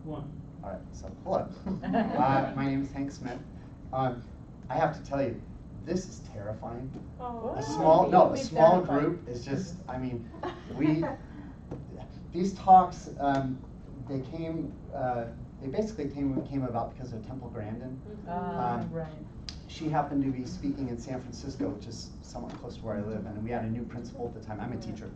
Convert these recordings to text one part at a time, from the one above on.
One. All right, so hello. My name is Hank Smith. I have to tell you, this is terrifying. Oh, A small group is just, I mean, these talks, they basically came about because of Temple Grandin. right. She happened to be speaking in San Francisco, which is somewhat close to where I live, and we had a new principal at the time. I'm a teacher.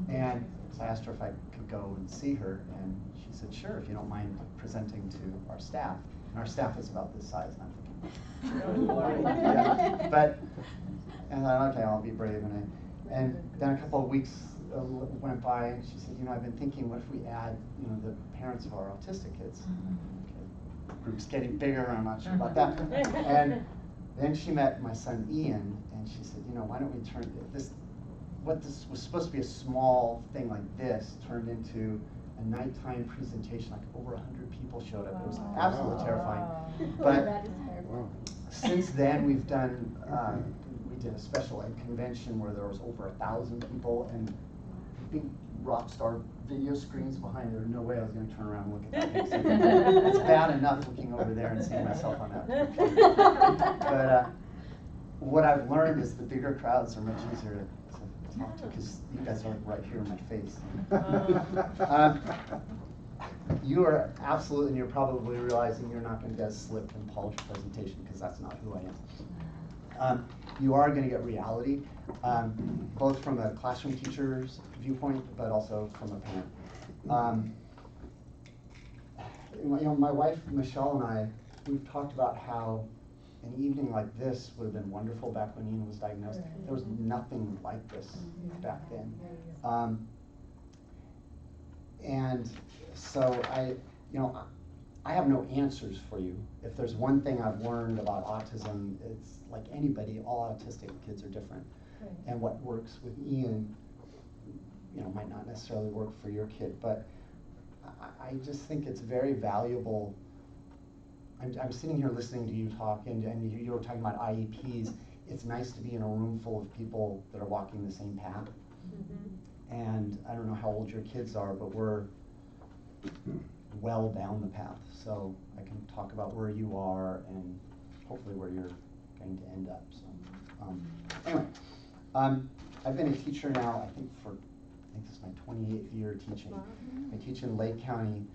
And so I asked her if I could go and see her, and she said, sure, if you don't mind presenting to our staff. And our staff is about this size, and I'm thinking, yeah. But, and I thought, okay, I'll be brave. And then a couple of weeks went by, and she said, I've been thinking, what if we add, the parents of our autistic kids? Okay, group's getting bigger, I'm not sure about that. And then she met my son Ian, and she said, why don't we turn what this was supposed to be a small thing like this turned into a nighttime presentation, like over 100 people showed up. It was absolutely terrifying. But since then we've done, we did a special ed convention where there was over 1,000 people and big rock star video screens behind. There was no way I was going to turn around and look at that. It's bad enough looking over there and seeing myself on that. But what I've learned is the bigger crowds are much easier to talk to because you guys are right here in my face. You are absolutely, and you're probably realizing you're not going to get a slick and polished presentation because that's not who I am. You are going to get reality, both from a classroom teacher's viewpoint, but also from a parent. My wife Michelle and I, we've talked about how an evening like this would have been wonderful back when Ian was diagnosed. There was nothing like this back then. And so I have no answers for you. If there's one thing I've learned about autism, it's like anybody, all autistic kids are different. And what works with Ian, might not necessarily work for your kid, but I just think it's very valuable. I'm sitting here listening to you talk, and you were talking about IEPs. It's nice to be in a room full of people that are walking the same path. And I don't know how old your kids are, but we're well down the path. So I can talk about where you are and hopefully where you're going to end up. So anyway, I've been a teacher now, I think this is my 28th year teaching. I teach in Lake County.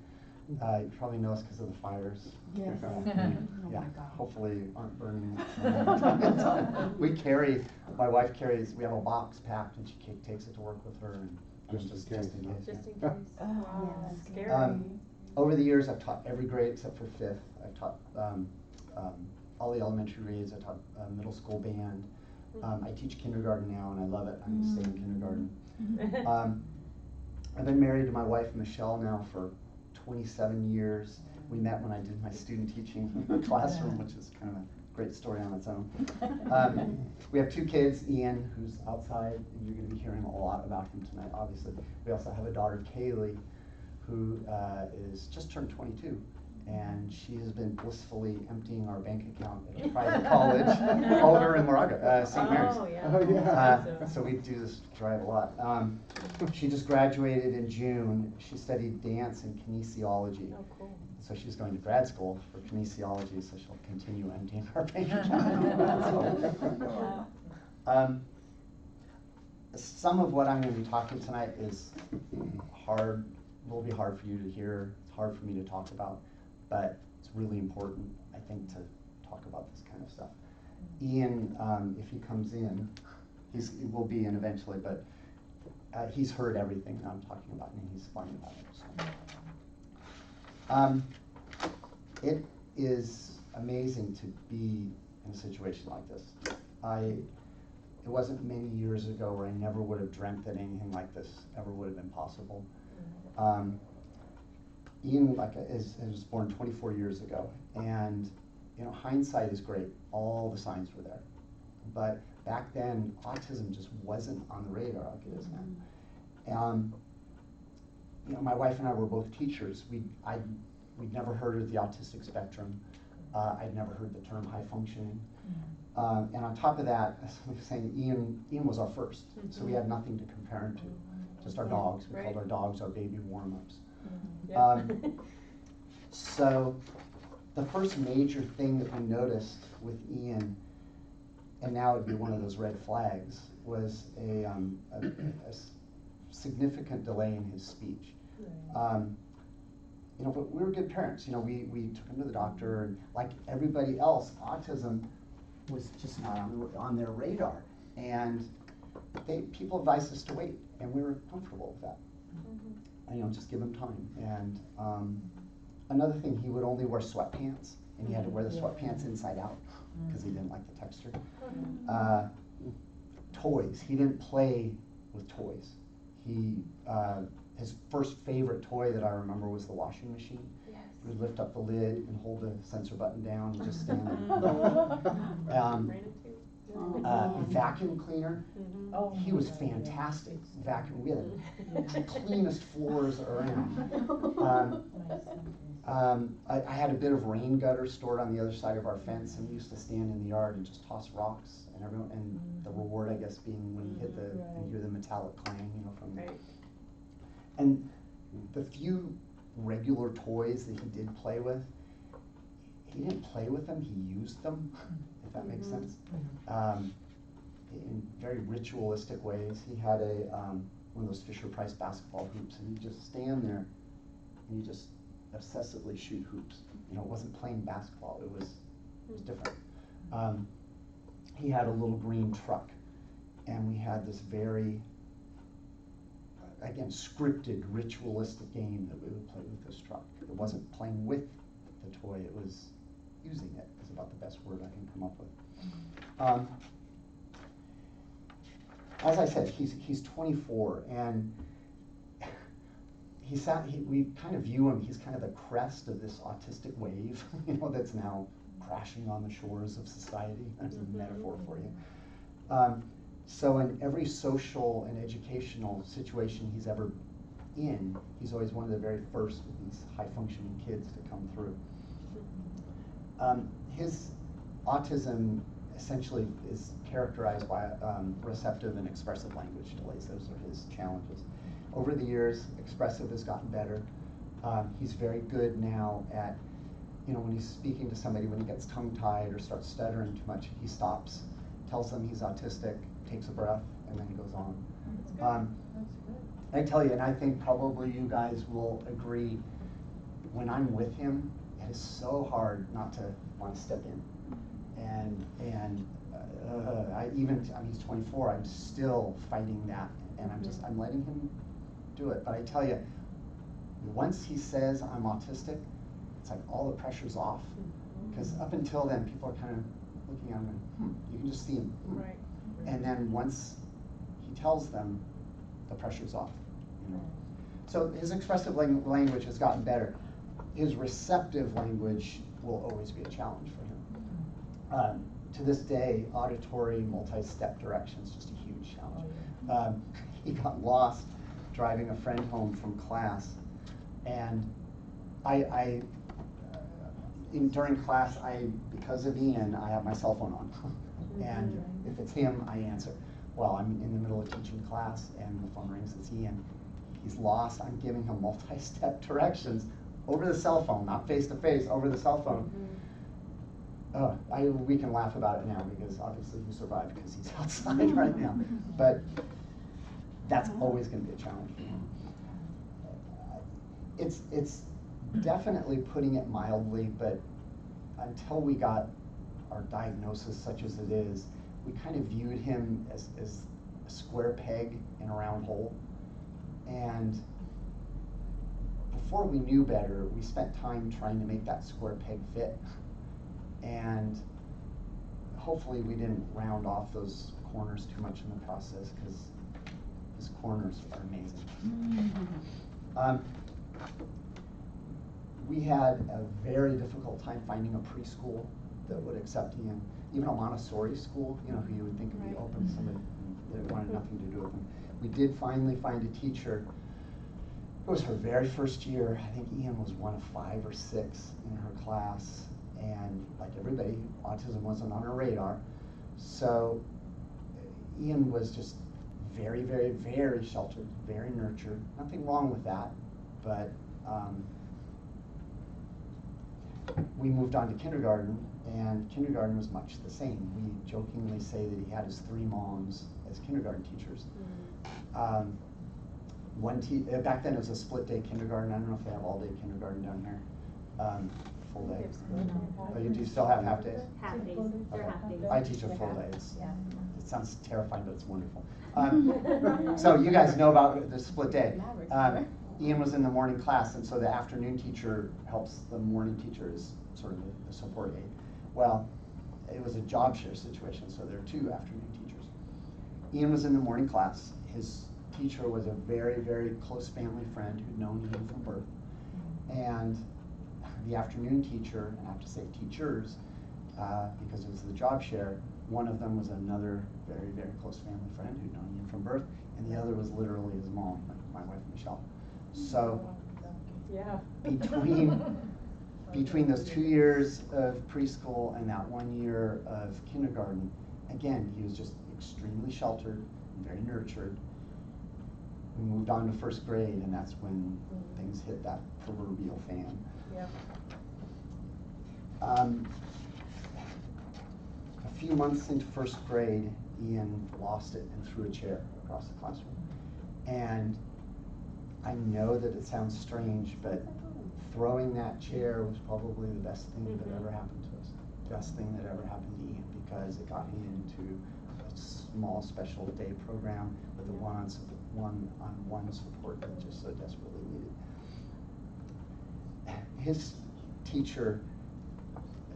You probably know us because of the fires. Yes. Yeah, hopefully aren't burning. My wife carries, we have a box packed and she takes it to work with her and just in case. Just in case. Wow, that's scary. Over the years I've taught every grade except for 5th. I've taught all the elementary grades. I taught middle school band. I teach kindergarten now and I love it. I'm going to stay in kindergarten. I've been married to my wife Michelle now for 27 years. We met when I did my student teaching in the classroom, which is kind of a great story on its own. We have 2 kids, Ian, who's outside, and you're going to be hearing a lot about him tonight, obviously. We also have a daughter, Kaylee, who is just turned 22, and she has been blissfully emptying our bank account at a private college over in Moraga, St. Mary's. So we do this drive a lot. She just graduated in June. She studied dance and kinesiology. Oh, cool. So she's going to grad school for kinesiology, so she'll continue emptying our bank account. Some of what I'm going to be talking tonight is will be hard for you to hear. It's hard for me to talk about, but it's really important, I think, to talk about this kind of stuff. Ian, if he comes in, he will be in eventually, but he's heard everything that I'm talking about, and he's fine about it. So. It is amazing to be in a situation like this. It wasn't many years ago where I never would have dreamt that anything like this ever would have been possible. Ian was born 24 years ago, and hindsight is great. All the signs were there, but back then autism just wasn't on the radar like it is now. My wife and I were both teachers. We'd never heard of the autistic spectrum. I'd never heard the term high functioning. And on top of that, as I was saying, Ian was our first, so we had nothing to compare him to. Just our dogs. We called our dogs our baby warm-ups. So the first major thing that we noticed with Ian, and now it'd be one of those red flags, was a significant delay in his speech. You know, but we were good parents. You know, we took him to the doctor, and like everybody else, autism was just not on their radar. And people advised us to wait, and we were comfortable with that. And, you know, just give him time. And another thing, he would only wear sweatpants, and he had to wear the sweatpants inside out because he didn't like the texture. Toys, he didn't play with toys. His first favorite toy that I remember was the washing machine. Yes. He would lift up the lid and hold the sensor button down and just stand there. Vacuum cleaner, he was fantastic. Vacuum, we had the cleanest floors around. I had a bit of rain gutter stored on the other side of our fence, and we used to stand in the yard and just toss rocks, and the reward, I guess, being when you hit you hear the metallic clang, you know, from the. And the few regular toys that he did play with, he didn't play with them, he used them, if that makes sense. In very ritualistic ways. He had one of those Fisher-Price basketball hoops, and he'd just stand there and he'd just obsessively shoot hoops. You know, it wasn't playing basketball, it was different. He had a little green truck, and we had this very, again, scripted, ritualistic game that we would play with this truck. It wasn't playing with the toy, it was using it, is about the best word I can come up with. As I said, he's 24, and we kind of view him, he's kind of the crest of this autistic wave, you know, that's now crashing on the shores of society. That's a metaphor for you. So in every social and educational situation he's ever in, he's always one of the very first of these high-functioning kids to come through. His autism essentially is characterized by receptive and expressive language delays. Those are his challenges. Over the years, expressive has gotten better. He's very good now at, you know, when he's speaking to somebody, when he gets tongue-tied or starts stuttering too much, he stops, tells them he's autistic, takes a breath, and then he goes on. I tell you, and I think probably you guys will agree, when I'm with him, it is so hard not to want to step in. And he's 24, I'm still fighting that, and I'm letting him do it. But I tell you, once he says I'm autistic, it's like all the pressure's off. Because up until then, people are kind of looking at him and, you can just see him. Right. And then once he tells them, the pressure's off. You know? So his expressive language has gotten better. His receptive language will always be a challenge for him. To this day, auditory multi-step direction is just a huge challenge. He got lost driving a friend home from class, and during class, because of Ian, I have my cell phone on, and if it's him, I answer. Well, I'm in the middle of teaching class, and the phone rings, it's Ian. He's lost, I'm giving him multi-step directions over the cell phone, not face-to-face, over the cell phone. We can laugh about it now because obviously he survived because he's outside right now. But that's always going to be a challenge for him. It's definitely putting it mildly, but until we got our diagnosis such as it is, we kind of viewed him as a square peg in a round hole. And before we knew better, we spent time trying to make that square peg fit. And hopefully we didn't round off those corners too much in the process, because his corners are amazing. We had a very difficult time finding a preschool that would accept Ian, even a Montessori school, you know, who you would think would be open to somebody that wanted nothing to do with him. We did finally find a teacher. It was her very first year. I think Ian was one of 5 or 6 in her class. And like everybody, autism wasn't on her radar. So Ian was just very, very, very sheltered, very nurtured. Nothing wrong with that, but we moved on to kindergarten, and kindergarten was much the same. We jokingly say that he had his 3 moms as kindergarten teachers. Back then it was a split day kindergarten. I don't know if they have all day kindergarten down here. Full day. Oh, you do still have half days? Half days, they're half days. I teach a full day. It sounds terrifying, but it's wonderful. So you guys know about the split day. Ian was in the morning class, and so the afternoon teacher helps the morning teacher as sort of the support aide. Well, it was a job share situation, so there are 2 afternoon teachers. Ian was in the morning class. His teacher was a very, very close family friend who'd known Ian from birth. And the afternoon teacher, and I have to say teachers, because it was the job share, one of them was another very, very close family friend who'd known Ian from birth, and the other was literally his mom, like my wife, Michelle. So Yeah. between those 2 years of preschool and that 1 year of kindergarten, again, he was just extremely sheltered and very nurtured. We moved on to 1st grade, and that's when things hit that proverbial fan. Yep. A few months into 1st grade, Ian lost it and threw a chair across the classroom. And I know that it sounds strange, but throwing that chair was probably the best thing that ever happened to us. Best thing that ever happened to Ian, because it got him into a small special day program with a one-on-one support that just so desperately needed. His teacher,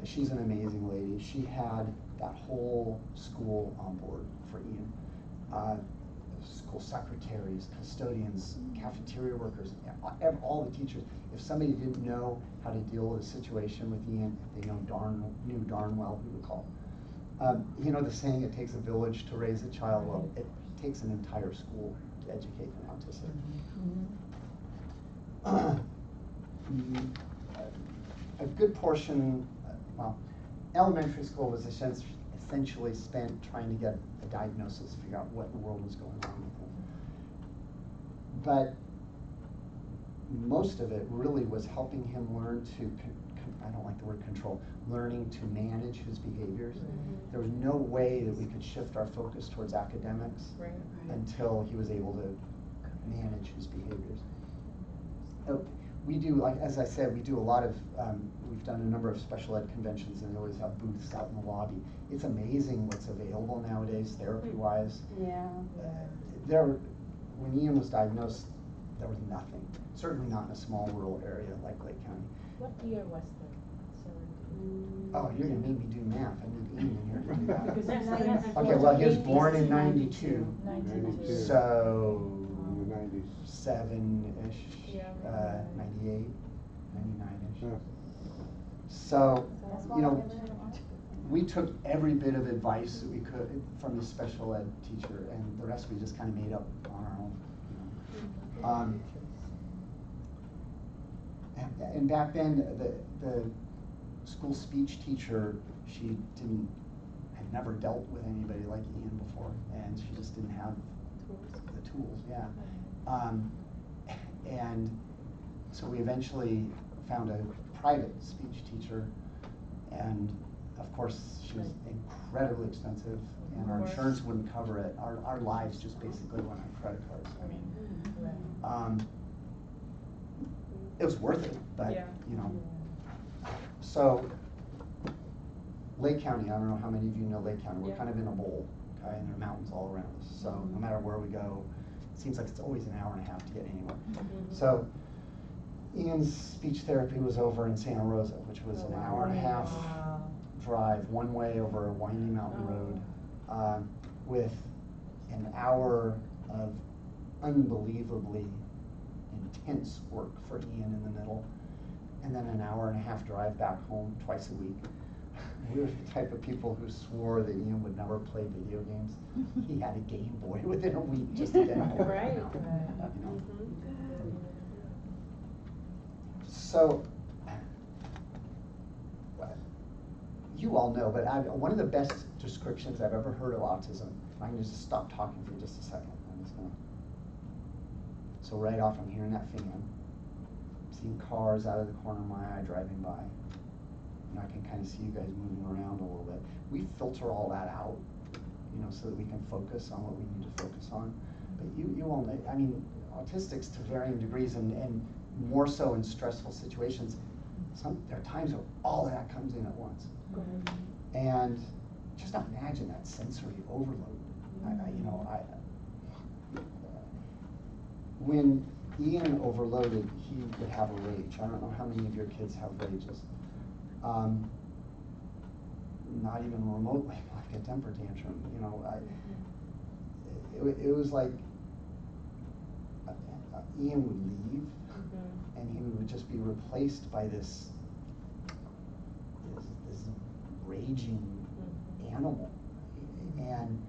she's an amazing lady. She had that whole school on board for Ian. School secretaries, custodians, cafeteria workers, all the teachers. If somebody didn't know how to deal with a situation with Ian, they knew darn well who to call. You know the saying, it takes a village to raise a child. Well, it takes an entire school to educate an autistic. A good portion, elementary school was essentially spent trying to get a diagnosis, figure out what in the world was going on with him. But most of it really was helping him learn to, I don't like the word control, learning to manage his behaviors. There was no way that we could shift our focus towards academics until he was able to manage his behaviors. We do, like as I said, we do a lot of, we've done a number of special ed conventions, and they always have booths out in the lobby. It's amazing what's available nowadays, therapy-wise. When Ian was diagnosed, there was nothing. Certainly not in a small rural area like Lake County. What year was that? Oh, you're gonna make me do math. I need Ian in here to do that. Because that's Okay, well, he was born in 92. 92. So, In the 90s. 7-ish, Yeah. 98, 99-ish. Yeah. So, you know, we took every bit of advice that we could from the special ed teacher, and the rest we just kind of made up on our own. You know. And back then, the school speech teacher, she had never dealt with anybody like Ian before, and she just didn't have the tools, yeah. And so we eventually found a private speech teacher, and of course she was incredibly expensive, and our insurance wouldn't cover it. Our lives just basically went on credit cards. I mean, it was worth it, but you know. So Lake County, I don't know how many of you know Lake County. We're kind of in a bowl, okay, and there are mountains all around us. So no matter where we go, it seems like it's always an hour and a half to get anywhere. So Ian's speech therapy was over in Santa Rosa, which was an hour and a half drive one way over a winding mountain road, with an hour of unbelievably intense work for Ian in the middle, and then an hour and a half drive back home twice a week. We were the type of people who swore that Ian would never play video games. He had a Game Boy within a week just to get him over it, you know. So, you all know, but one of the best descriptions I've ever heard of autism, I'm going to just stop talking for just a second. I'm just going to. So right off, I'm hearing that fan, seeing cars out of the corner of my eye driving by. I can kind of see you guys moving around a little bit. We filter all that out, so that we can focus on what we need to focus on. But you all know, I mean, autistics to varying degrees, and more so in stressful situations, there are times where all of that comes in at once. And just imagine that sensory overload. When Ian overloaded, he would have a rage. I don't know how many of your kids have rages. Not even remotely like a temper tantrum. It was like Ian would leave, and he would just be replaced by this raging animal. And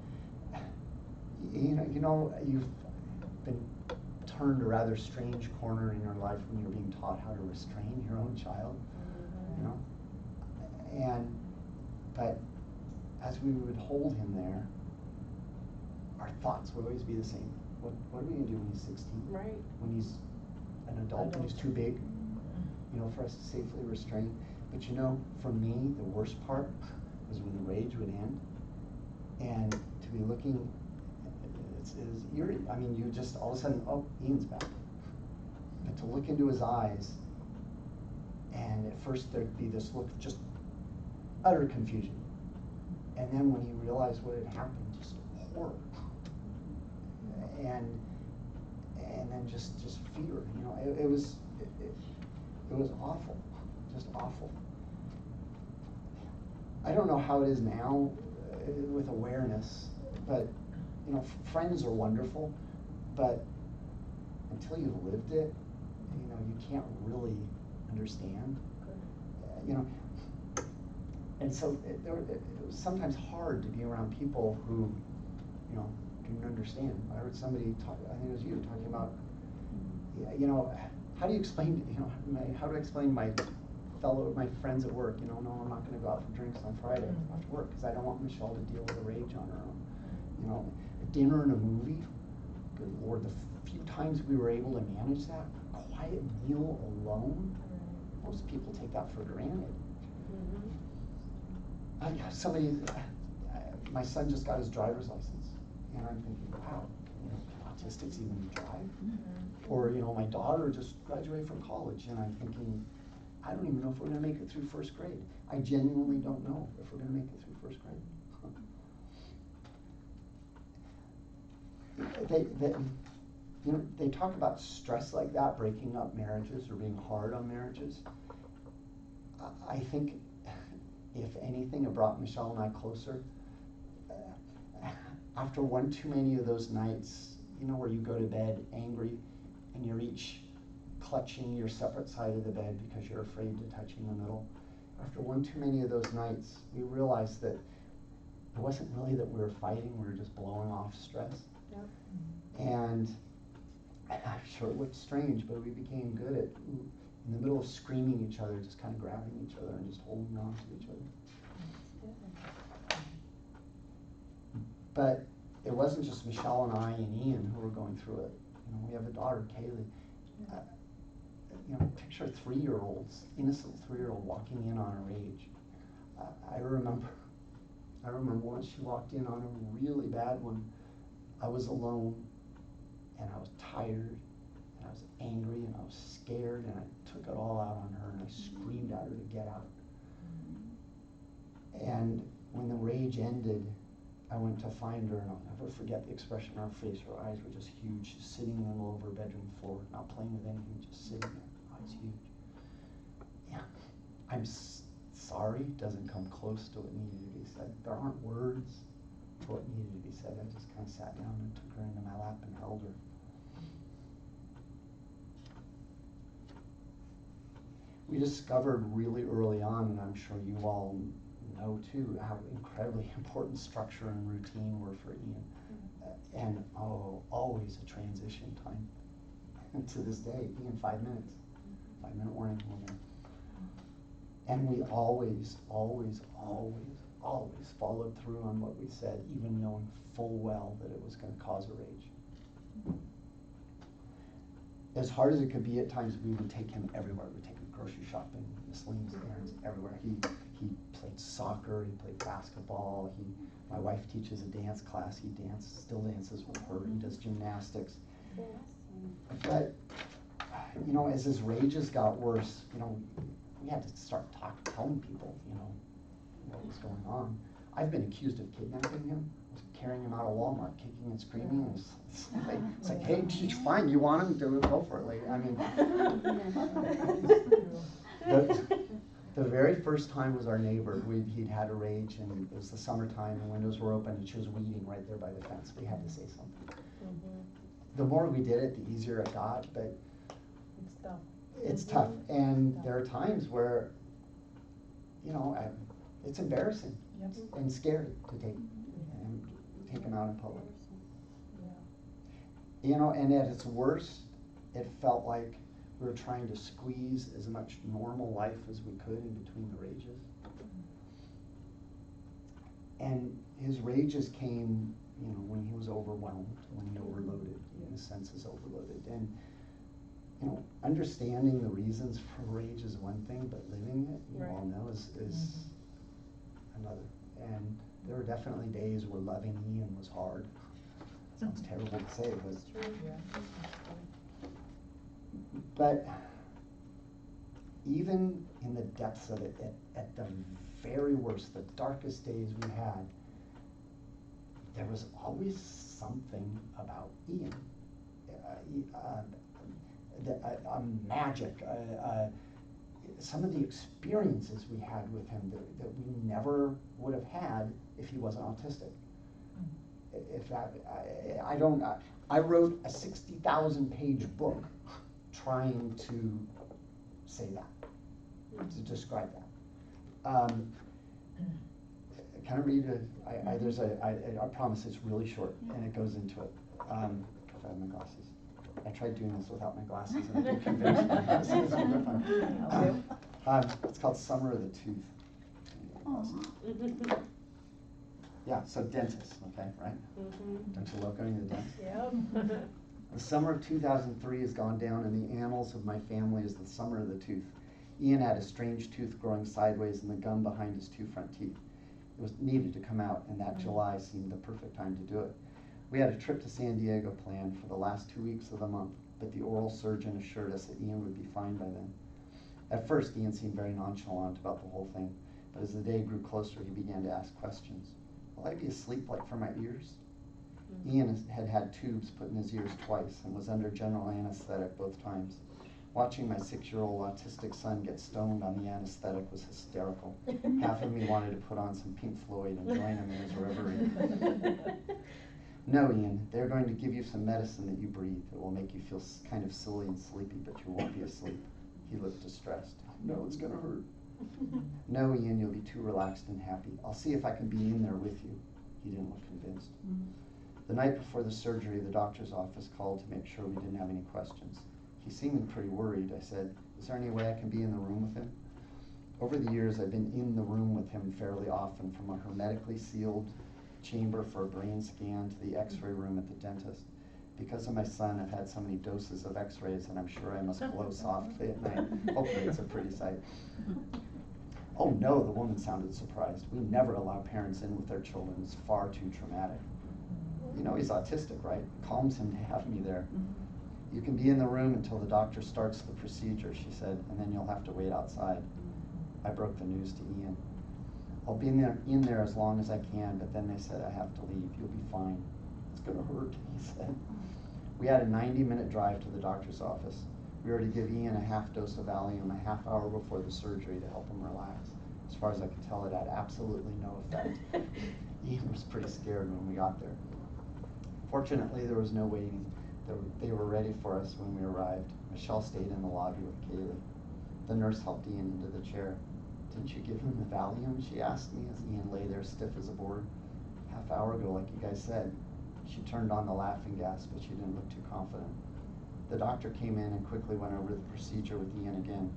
you've been turned a rather strange corner in your life when you're being taught how to restrain your own child. But as we would hold him there, our thoughts would always be the same. What are we going to do when he's 16? Right. When he's an adult, when he's too big, for us to safely restrain. But for me, the worst part was when the rage would end, and to be looking, it was eerie. I mean, you just all of a sudden, oh, Ian's back. But to look into his eyes, and at first there'd be this look of just utter confusion. And then when he realized what had happened, just horror. And then just fear. It was awful, just awful. I don't know how it is now with awareness, but friends are wonderful, but until you've lived it, you can't really understand. And so it was sometimes hard to be around people who, didn't understand. I heard somebody talk, I think it was you, talking about, how do you explain, how do I explain my friends at work, no, I'm not going to go out for drinks on Friday after work because I don't want Michelle to deal with a rage on her own. A dinner and a movie, good Lord, the few times we were able to manage that, a quiet meal alone, most people take that for granted. My son just got his driver's license, and I'm thinking, wow, autistics even drive? Or, my daughter just graduated from college, and I'm thinking, I don't even know if we're going to make it through first grade. I genuinely don't know if we're going to make it through first grade. They talk about stress like that, breaking up marriages or being hard on marriages. I think, if anything, it brought Michelle and I closer. After one too many of those nights, where you go to bed angry and you're each clutching your separate side of the bed because you're afraid to touch in the middle. After one too many of those nights, we realized that it wasn't really that we were fighting, we were just blowing off stress. Yep. And I'm sure it looked strange, but we became good at, in the middle of screaming each other, just kind of grabbing each other and just holding on to each other. But it wasn't just Michelle and I and Ian who were going through it. We have a daughter, Kaylee. Picture 3-year-olds, innocent 3-year-old walking in on a rage. I remember once she walked in on a really bad one. I was alone, and I was tired, and I was angry, and I was scared, and I took it all out on her, and I screamed at her to get out. And when the rage ended, I went to find her, and I'll never forget the expression on her face. Her eyes were just huge, just sitting in the middle of her bedroom floor, not playing with anything, just sitting there, eyes huge. Yeah, I'm sorry doesn't come close to what needed to be said. There aren't words for what needed to be said. I just kind of sat down and took her into my lap and held her. We discovered really early on, and I'm sure you all know too, how incredibly important structure and routine were for Ian. And always a transition time. And to this day, Ian, 5 minutes. 5-minute warning. And we always followed through on what we said, even knowing full well that it was going to cause a rage. as hard as it could be at times, we would take him everywhere. We'd take him grocery shopping, miscellaneous errands, everywhere. He played soccer, he played basketball, my wife teaches a dance class, he still dances with her, he does gymnastics. But, you know, as his rages got worse, you know, we had to start telling people, you know, what was going on. I've been accused of kidnapping him, carrying him out of Walmart, kicking and screaming. And it's like, hey, fine, you want him, go for it. Like, I mean, the very first time was our neighbor. He'd had a rage, and it was the summertime, the windows were open, and she was weeding right there by the fence. We had to say something. The more we did it, the easier it got, but It's tough. it's tough. And there are times where, you know, it's embarrassing and scary to take him out in public. You know, and at its worst, it felt like we were trying to squeeze as much normal life as we could in between the rages. And his rages came, you know, when he was overwhelmed, when he overloaded, in his senses overloaded. And, you know, understanding the reasons for rage is one thing, but living it, you all know, is another. And there were definitely days where loving Ian was hard. Sounds terrible to say, but It's true, but even in the depths of it, at the very worst, the darkest days we had, there was always something about Ian. Magic, some of the experiences we had with him that we never would have had if he wasn't autistic. If that, I wrote a 60,000 page book trying to say that, to describe that. Can I read I promise it's really short and it goes into it. If I have my glasses. I tried doing this without my glasses and I get convinced my glasses is really fun. It's called Summer of the Tooth. Yeah, so dentist, okay, right? Don't you love going to the dentist? Yep. The summer of 2003 has gone down in the annals of my family as the summer of the tooth. Ian had a strange tooth growing sideways in the gum behind his two front teeth. It was needed to come out, and that July seemed the perfect time to do it. We had a trip to San Diego planned for the last 2 weeks of the month, but the oral surgeon assured us that Ian would be fine by then. At first, Ian seemed very nonchalant about the whole thing, but as the day grew closer, he began to ask questions. Will I be asleep like for my ears? Ian had had tubes put in his ears twice and was under general anesthetic both times. Watching my 6-year-old autistic son get stoned on the anesthetic was hysterical. Half of me wanted to put on some Pink Floyd and join him in his reverie. No, Ian, they're going to give you some medicine that you breathe. It will make you feel kind of silly and sleepy, but you won't be asleep. He looked distressed. No, it's going to hurt. No, Ian, you'll be too relaxed and happy. I'll see if I can be in there with you. He didn't look convinced. The night before the surgery, the doctor's office called to make sure we didn't have any questions. He seemed pretty worried. I said, is there any way I can be in the room with him? Over the years, I've been in the room with him fairly often, from a hermetically sealed chamber for a brain scan to the x-ray room at the dentist. Because of my son, I've had so many doses of x-rays, and I'm sure I must glow softly at night. Hopefully it's a pretty sight. Oh no, the woman sounded surprised. We never allow parents in with their children. It's far too traumatic. You know he's autistic, right? It calms him to have me there. You can be in the room until the doctor starts the procedure, she said, and then you'll have to wait outside. I broke the news to Ian. I'll be in there as long as I can, but then they said I have to leave. You'll be fine. It's gonna hurt, he said. We had a 90-minute drive to the doctor's office. We were to give Ian a half dose of Valium a half hour before the surgery to help him relax. As far as I could tell, it had absolutely no effect. Ian was pretty scared when we got there. Fortunately, there was no waiting. They were ready for us when we arrived. Michelle stayed in the lobby with Kaylee. The nurse helped Ian into the chair. Didn't you give him the Valium? She asked me as Ian lay there stiff as a board. Half hour ago, like you guys said. She turned on the laughing gas, but she didn't look too confident. The doctor came in and quickly went over the procedure with Ian again.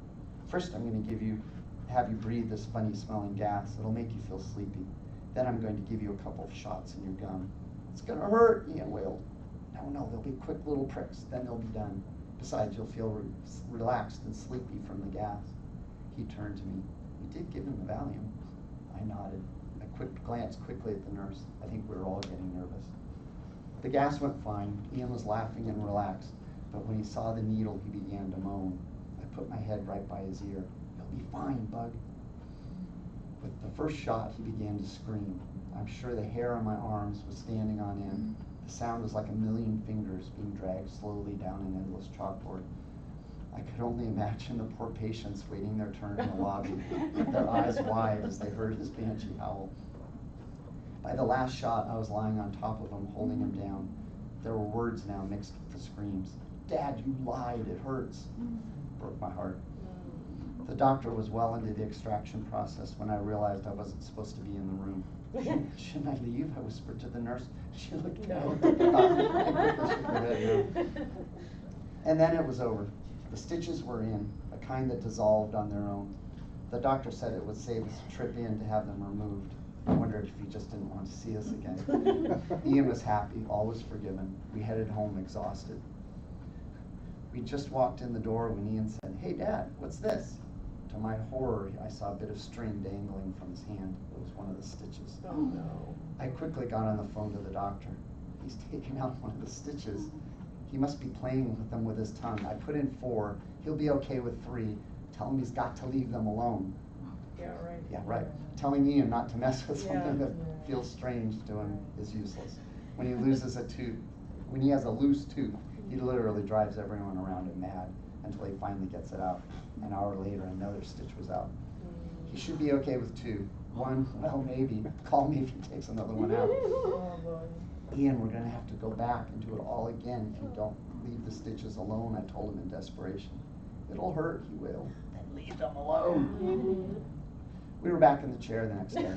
First, I'm going to have you breathe this funny smelling gas. It'll make you feel sleepy. Then I'm going to give you a couple of shots in your gum. It's going to hurt, Ian wailed. No, they'll be quick little pricks, then they'll be done. Besides, you'll feel relaxed and sleepy from the gas. He turned to me. You did give him the Valium. I nodded. I glanced quickly at the nurse. I think we were all getting nervous. The gas went fine. Ian was laughing and relaxed, but when he saw the needle, he began to moan. I put my head right by his ear. He'll be fine, Bug. With the first shot, he began to scream. I'm sure the hair on my arms was standing on end. The sound was like a million fingers being dragged slowly down an endless chalkboard. I could only imagine the poor patients waiting their turn in the lobby, their eyes wide as they heard his banshee howl. By the last shot, I was lying on top of him, holding him down. There were words now mixed with the screams. Dad, you lied, it hurts. Broke my heart. The doctor was well into the extraction process when I realized I wasn't supposed to be in the room. Shouldn't I leave? I whispered to the nurse. She looked at the doctor. I quickly shook her head no. And then it was over. The stitches were in, a kind that dissolved on their own. The doctor said it would save us a trip in to have them removed. I wondered if he just didn't want to see us again. Ian was happy, all was forgiven. We headed home exhausted. We just walked in the door when Ian said, Hey Dad, what's this? To my horror, I saw a bit of string dangling from his hand. It was one of the stitches. Oh no. I quickly got on the phone to the doctor. He's taken out one of the stitches. He must be playing with them with his tongue. I put in 4. He'll be okay with 3. Tell him he's got to leave them alone. Yeah, right. Yeah, right. Telling Ian not to mess with something Yeah. that feels strange to him is useless. When he loses a tooth, when he has a loose tooth, he literally drives everyone around him mad until he finally gets it out. An hour later, another stitch was out. He should be okay with 2. 1, well, maybe. Call me if he takes another one out. Oh boy. Ian, we're gonna have to go back and do it all again if you don't leave the stitches alone, I told him in desperation. It'll hurt, he wailed. Then leave them alone. We were back in the chair the next day.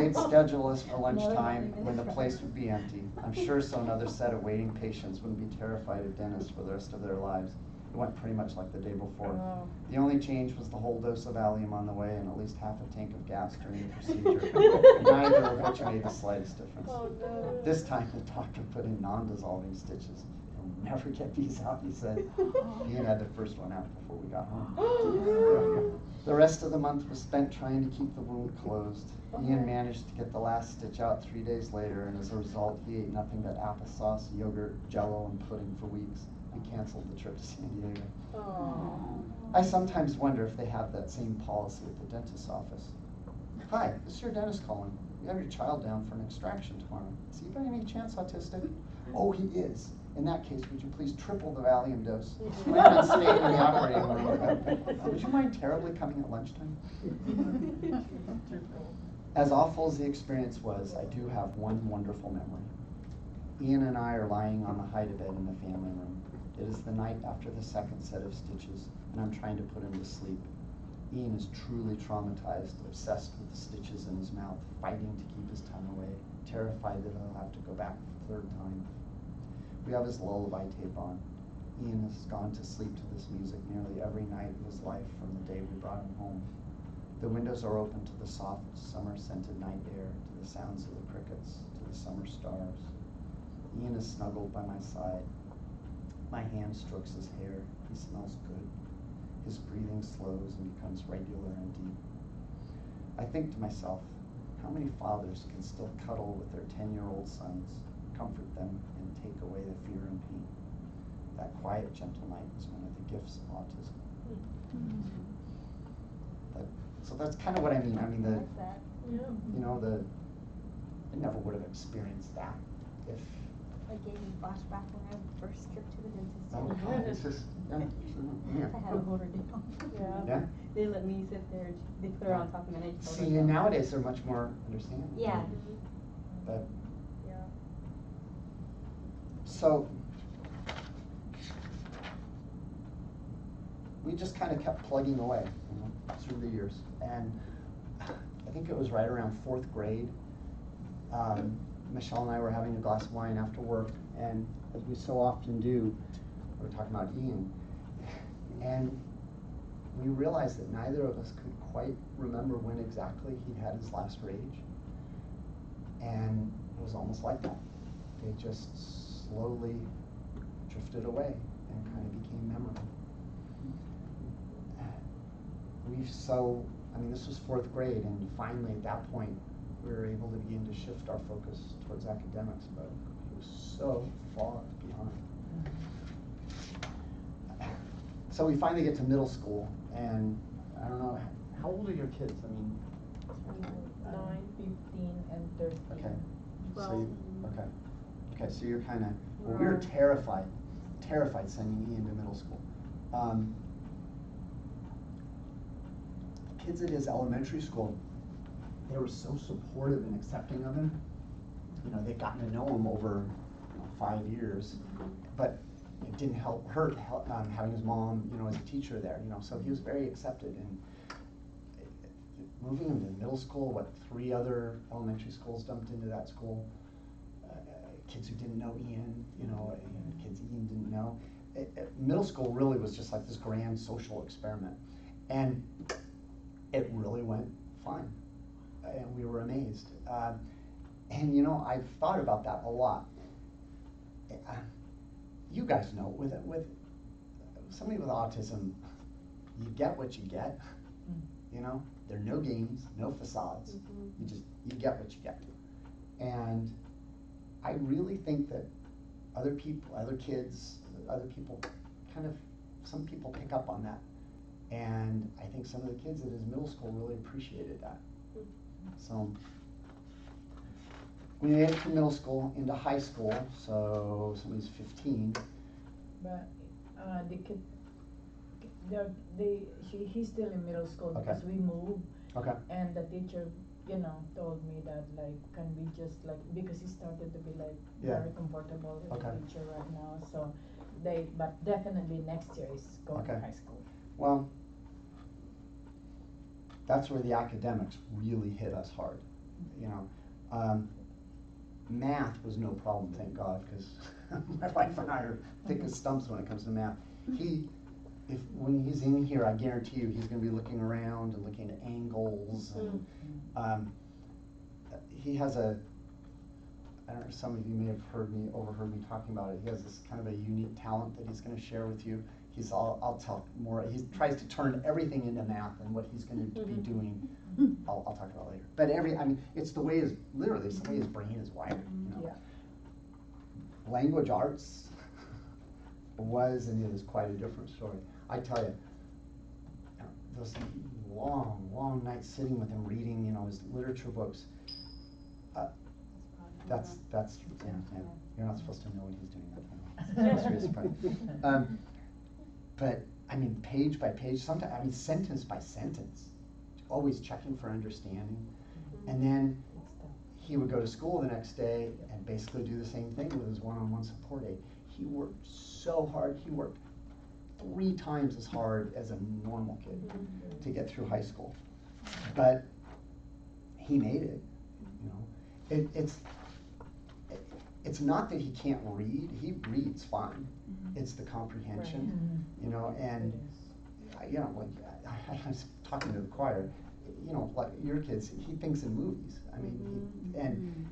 They'd schedule us for lunchtime when the place would be empty. I'm sure so another set of waiting patients wouldn't be terrified of dentists for the rest of their lives. It went pretty much like the day before. Oh. The only change was the whole dose of Valium on the way and at least half a tank of gas during the procedure. Neither of which made the slightest difference. Oh no. This time the doctor put in non-dissolving stitches. You'll never get these out, he said. Ian had the first one out before we got home. The rest of the month was spent trying to keep the wound closed. Ian managed to get the last stitch out 3 days later, and as a result, he ate nothing but applesauce, yogurt, Jell-O, and pudding for weeks. We canceled the trip to San Diego. Oh. I sometimes wonder if they have that same policy at the dentist's office. Hi, this is your dentist calling. You have your child down for an extraction tomorrow. Is he by any chance autistic? Oh, he is. In that case, would you please triple the Valium dose? Plan on staying in the operating room. Would you mind terribly coming at lunchtime? As awful as the experience was, I do have one wonderful memory. Ian and I are lying on the hide-a-bed in the family room. It is the night after the second set of stitches, and I'm trying to put him to sleep. Ian is truly traumatized, obsessed with the stitches in his mouth, fighting to keep his tongue away, terrified that he'll have to go back the 3rd time. We have his lullaby tape on. Ian has gone to sleep to this music nearly every night of his life from the day we brought him home. The windows are open to the soft, summer-scented night air, to the sounds of the crickets, to the summer stars. Ian is snuggled by my side. My hand strokes his hair. He smells good. His breathing slows and becomes regular and deep. I think to myself, how many fathers can still cuddle with their 10-year-old sons, comfort them, and take away the fear and pain? That quiet, gentle night is one of the gifts of autism. So that's kind of what I mean. I mean, Yeah. you know, I never would have experienced that if. It gave me flashback when I first trip to the dentist. Oh, it's just, yeah. I had to hold her down. Yeah. Yeah. They let me sit there, they put her on top of me and I just held her See, down. and nowadays they're much more understanding. Yeah. But Yeah. so we just kind of kept plugging away, you know, through the years. And I think it was right around 4th grade. Michelle and I were having a glass of wine after work, and as we so often do, we were talking about Ian. And we realized that neither of us could quite remember when exactly he had his last rage. And it was almost like that. They just slowly drifted away. and kind of became memorable. This was 4th grade, and finally at that point, we were able to begin to shift our focus towards academics, but it was so far behind. So we finally get to middle school, and I don't know, how old are your kids? 9, 15, and 13. Okay. So Well, okay, so you're kind of, well, we were terrified sending Ian to middle school. Kids at his elementary school, they were so supportive and accepting of him. They'd gotten to know him over 5 years, but it didn't hurt having his mom, as a teacher there, so he was very accepted. And moving him to middle school, 3 other elementary schools dumped into that school, kids who didn't know Ian, kids Ian didn't know. Middle school really was just like this grand social experiment, and it really went fine, and we were amazed. And I've thought about that a lot. You guys know, with somebody with autism, you get what you get. There are no games, no facades. You get what you get. And I really think that other people, some people pick up on that. And I think some of the kids at his middle school really appreciated that. So we made it to middle school, into high school, so somebody's 15. But the kid, he's still in middle school Okay. because we moved. Okay. And the teacher, told me that can we just because he started to be Yeah. very comfortable with Okay. the teacher right now. So but definitely next year is going to Okay. high school. Well, that's where the academics really hit us hard. Math was no problem, thank God, because my wife and I are thick as stumps when it comes to math. When he's in here, I guarantee you he's going to be looking around and looking at angles. And he has I don't know, some of you may have overheard me talking about it. He has this kind of a unique talent that he's going to share with you. I'll tell more. He tries to turn everything into math, and what he's going to be doing, I'll talk about later. But it's the way literally it's the way his brain is wired. Yeah. Language arts was and is quite a different story. I tell you, those long nights sitting with him reading, his literature books. That's you're not supposed to know what he's doing. That's serious part. But page by page, sometimes sentence by sentence, always checking for understanding. And then he would go to school the next day and basically do the same thing with his one-on-one support aide. He worked so hard. He worked 3 times as hard as a normal kid to get through high school. But he made it. It's not that he can't read. He reads fine. It's the comprehension, and I was talking to the choir, like your kids, he thinks in movies. And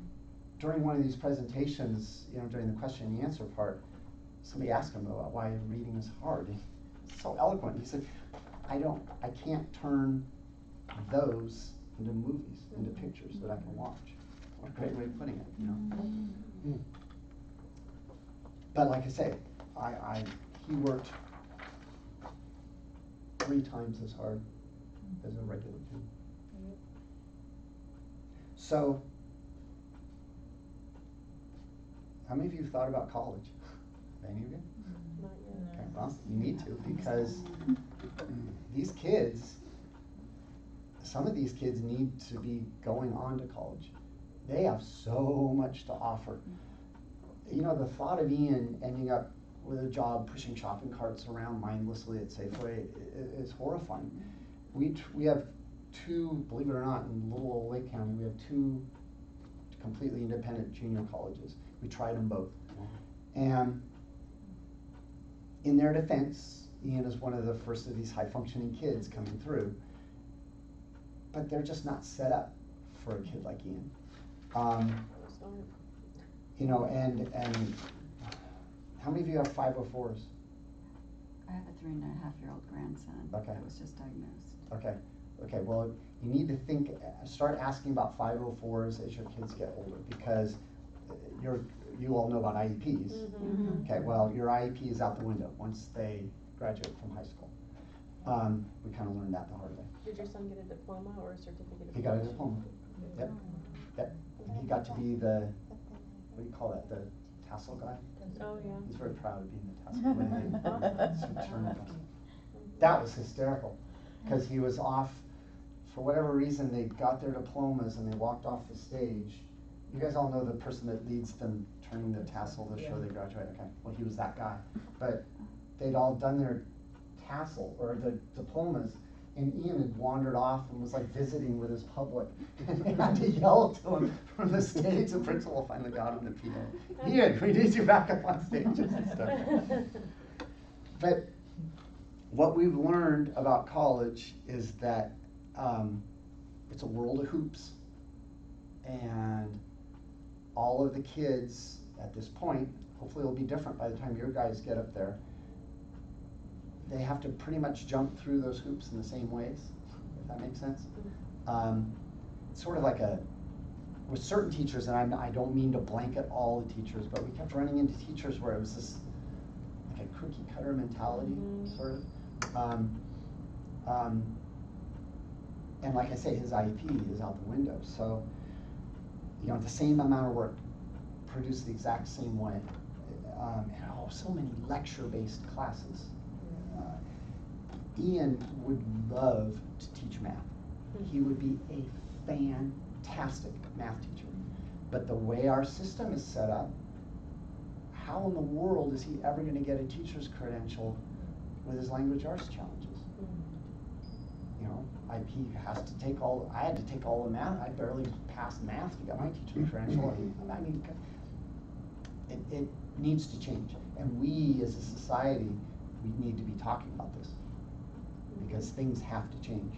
during one of these presentations, during the question and answer part, somebody asked him about why reading is hard. He's so eloquent. He said, I can't turn those into movies, into pictures that I can watch. What a great way of putting it, But like I say, he worked 3 times as hard as a regular kid. So, how many of you have thought about college? Any of you? Not yet. Okay, well, you need to, because these kids, some of these kids need to be going on to college. They have so much to offer. The thought of Ian ending up with a job pushing shopping carts around mindlessly at Safeway is horrifying. We have 2, believe it or not, in little old Lake County, we have 2 completely independent junior colleges. We tried them both. And in their defense, Ian is one of the first of these high-functioning kids coming through. But they're just not set up for a kid like Ian. And how many of you have 504s? I have a 3.5-year-old grandson Okay. that was just diagnosed. Okay, well, you need to think, start asking about 504s as your kids get older, because you all know about IEPs. Mm-hmm. Okay, well, your IEP is out the window once they graduate from high school. We kind of learned that the hard way. Did your son get a diploma or a certificate? He got a diploma. Yep. And he got to be the, what do you call that, the tassel guy? Oh, yeah. He's very proud of being the tassel guy. That was hysterical, because he was off, for whatever reason, they got their diplomas and they walked off the stage. You guys all know the person that leads them turning the tassel to show they graduate. Okay, well, he was that guy. But they'd all done their tassel, or the diplomas, and Ian had wandered off and was like visiting with his public. And they had to yell to him from the stage. The principal finally got him the PA. Ian, we need you back up on stage and stuff. But what we've learned about college is that it's a world of hoops, and all of the kids at this point, hopefully it'll be different by the time your guys get up there, they have to pretty much jump through those hoops in the same ways, if that makes sense. It's sort of like with certain teachers, and I don't mean to blanket all the teachers, but we kept running into teachers where it was this like a cookie cutter mentality, sort of. And like I say, his IEP is out the window. So, you know, the same amount of work produced the exact same way. And so many lecture-based classes. Ian would love to teach math. He would be a fantastic math teacher. But the way our system is set up, how in the world is he ever going to get a teacher's credential with his language arts challenges? You know, he has to take I had to take all the math. I barely passed math to get my teacher's credential. I mean, it needs to change. And we as a society, we need to be talking about this, because things have to change.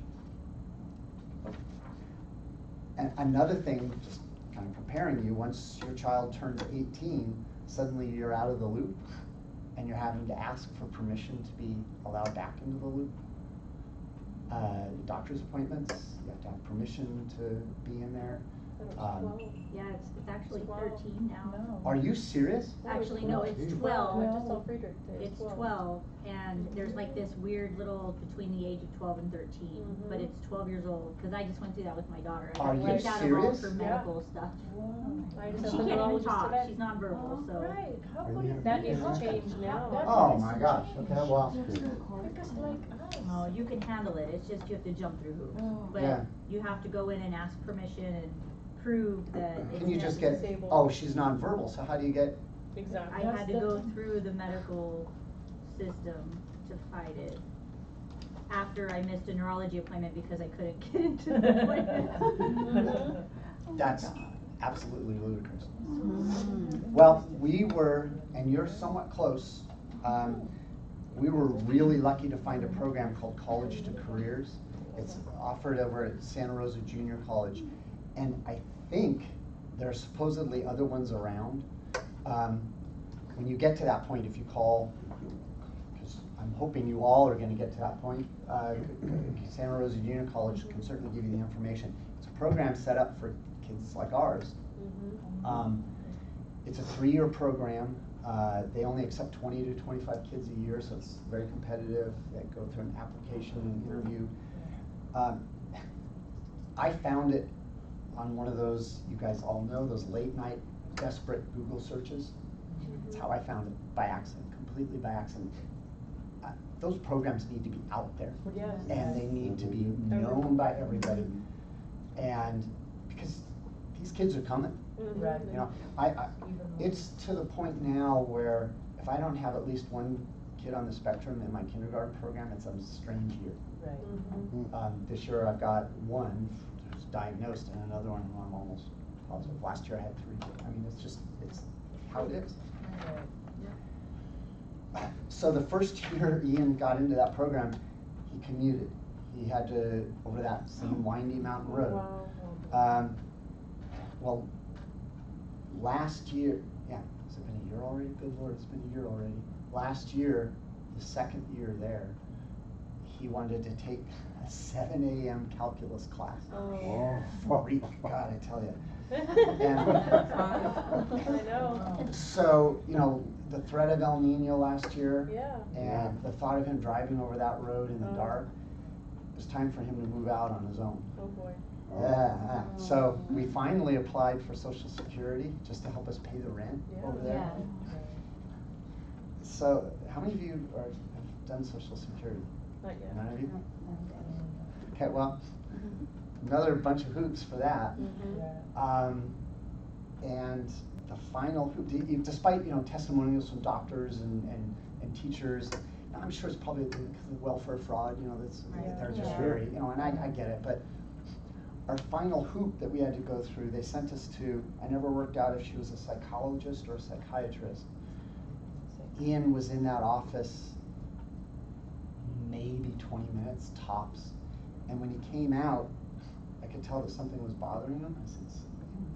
And another thing, just kind of preparing you, once your child turns 18, suddenly you're out of the loop, and you're having to ask for permission to be allowed back into the loop. Doctor's appointments, you have to have permission to be in there. Yeah, it's actually 12. 13 now. No. Are you serious? Actually, no, it's Jeez. 12. I just saw Friedrich today. It's 12, and there's like this weird little between the age of 12 and 13, but it's 12 years old, because I just went through that with my daughter. I Are got you kicked out of all serious? her medical stuff. Wow. I just And had she the can't even neurologist talk, today. she's nonverbal, so. Right, how Really? could it? That needs to how- change now. that Oh needs my to gosh, change. okay, well. Because like us. No, you can handle it, it's just you have to jump through hoops. Oh. But Yeah. you have to go in and ask permission and prove that it's Can you just necessary. get, disabled. oh, she's nonverbal, so how do you get, Exactly. I had to That's go the- through the medical system to fight it. After I missed a neurology appointment because I couldn't get into the appointment. that's absolutely ludicrous. Mm-hmm. Well, and you're somewhat close, we were really lucky to find a program called College to Careers. It's offered over at Santa Rosa Junior College, and I think there are supposedly other ones around. When you get to that point, if you call, because I'm hoping you all are going to get to that point, Santa Rosa Junior College can certainly give you the information. It's a program set up for kids like ours. It's a 3-year program. They only accept 20 to 25 kids a year, so it's very competitive. They go through an application and interview. I found it on one of those, you guys all know, those late night desperate Google searches. That's how I found it, by accident, completely by accident. Those programs need to be out there, Yes. and they need to be known by everybody. And because these kids are coming, Right. you know, it's to the point now where if I don't have at least one kid on the spectrum in my kindergarten program, it's a strange year. Right. This year I've got one who's diagnosed and another one who I'm almost positive. Last year I had 3. I mean, it's how it is. So the first year Ian got into that program, he commuted. He had to, over that same windy mountain road. Wow. Well, last year, yeah, has it been a year already? Good Lord, it's been a year already. Last year, the second year there, he wanted to take a 7 a.m. calculus class. Freak, God, I tell you. I know. So, you know, the threat of El Nino last year, Yeah. and the thought of him driving over that road in the dark, it was time for him to move out on his own. Oh boy. Yeah, so we finally applied for Social Security just to help us pay the rent Yeah. over there. Yeah. So, how many of you have done Social Security? Not yet. None of you? Okay, well, another bunch of hoops for that. Mhm. And the final hoop, despite, you know, testimonials from doctors and teachers, and I'm sure it's probably the welfare fraud, you know, that's, they're just Yeah. very, you know, and I get it, but our final hoop that we had to go through, they sent us to, I never worked out if she was a psychologist or a psychiatrist. Ian was in that office maybe 20 minutes tops, and when he came out, I could tell that something was bothering him. I said,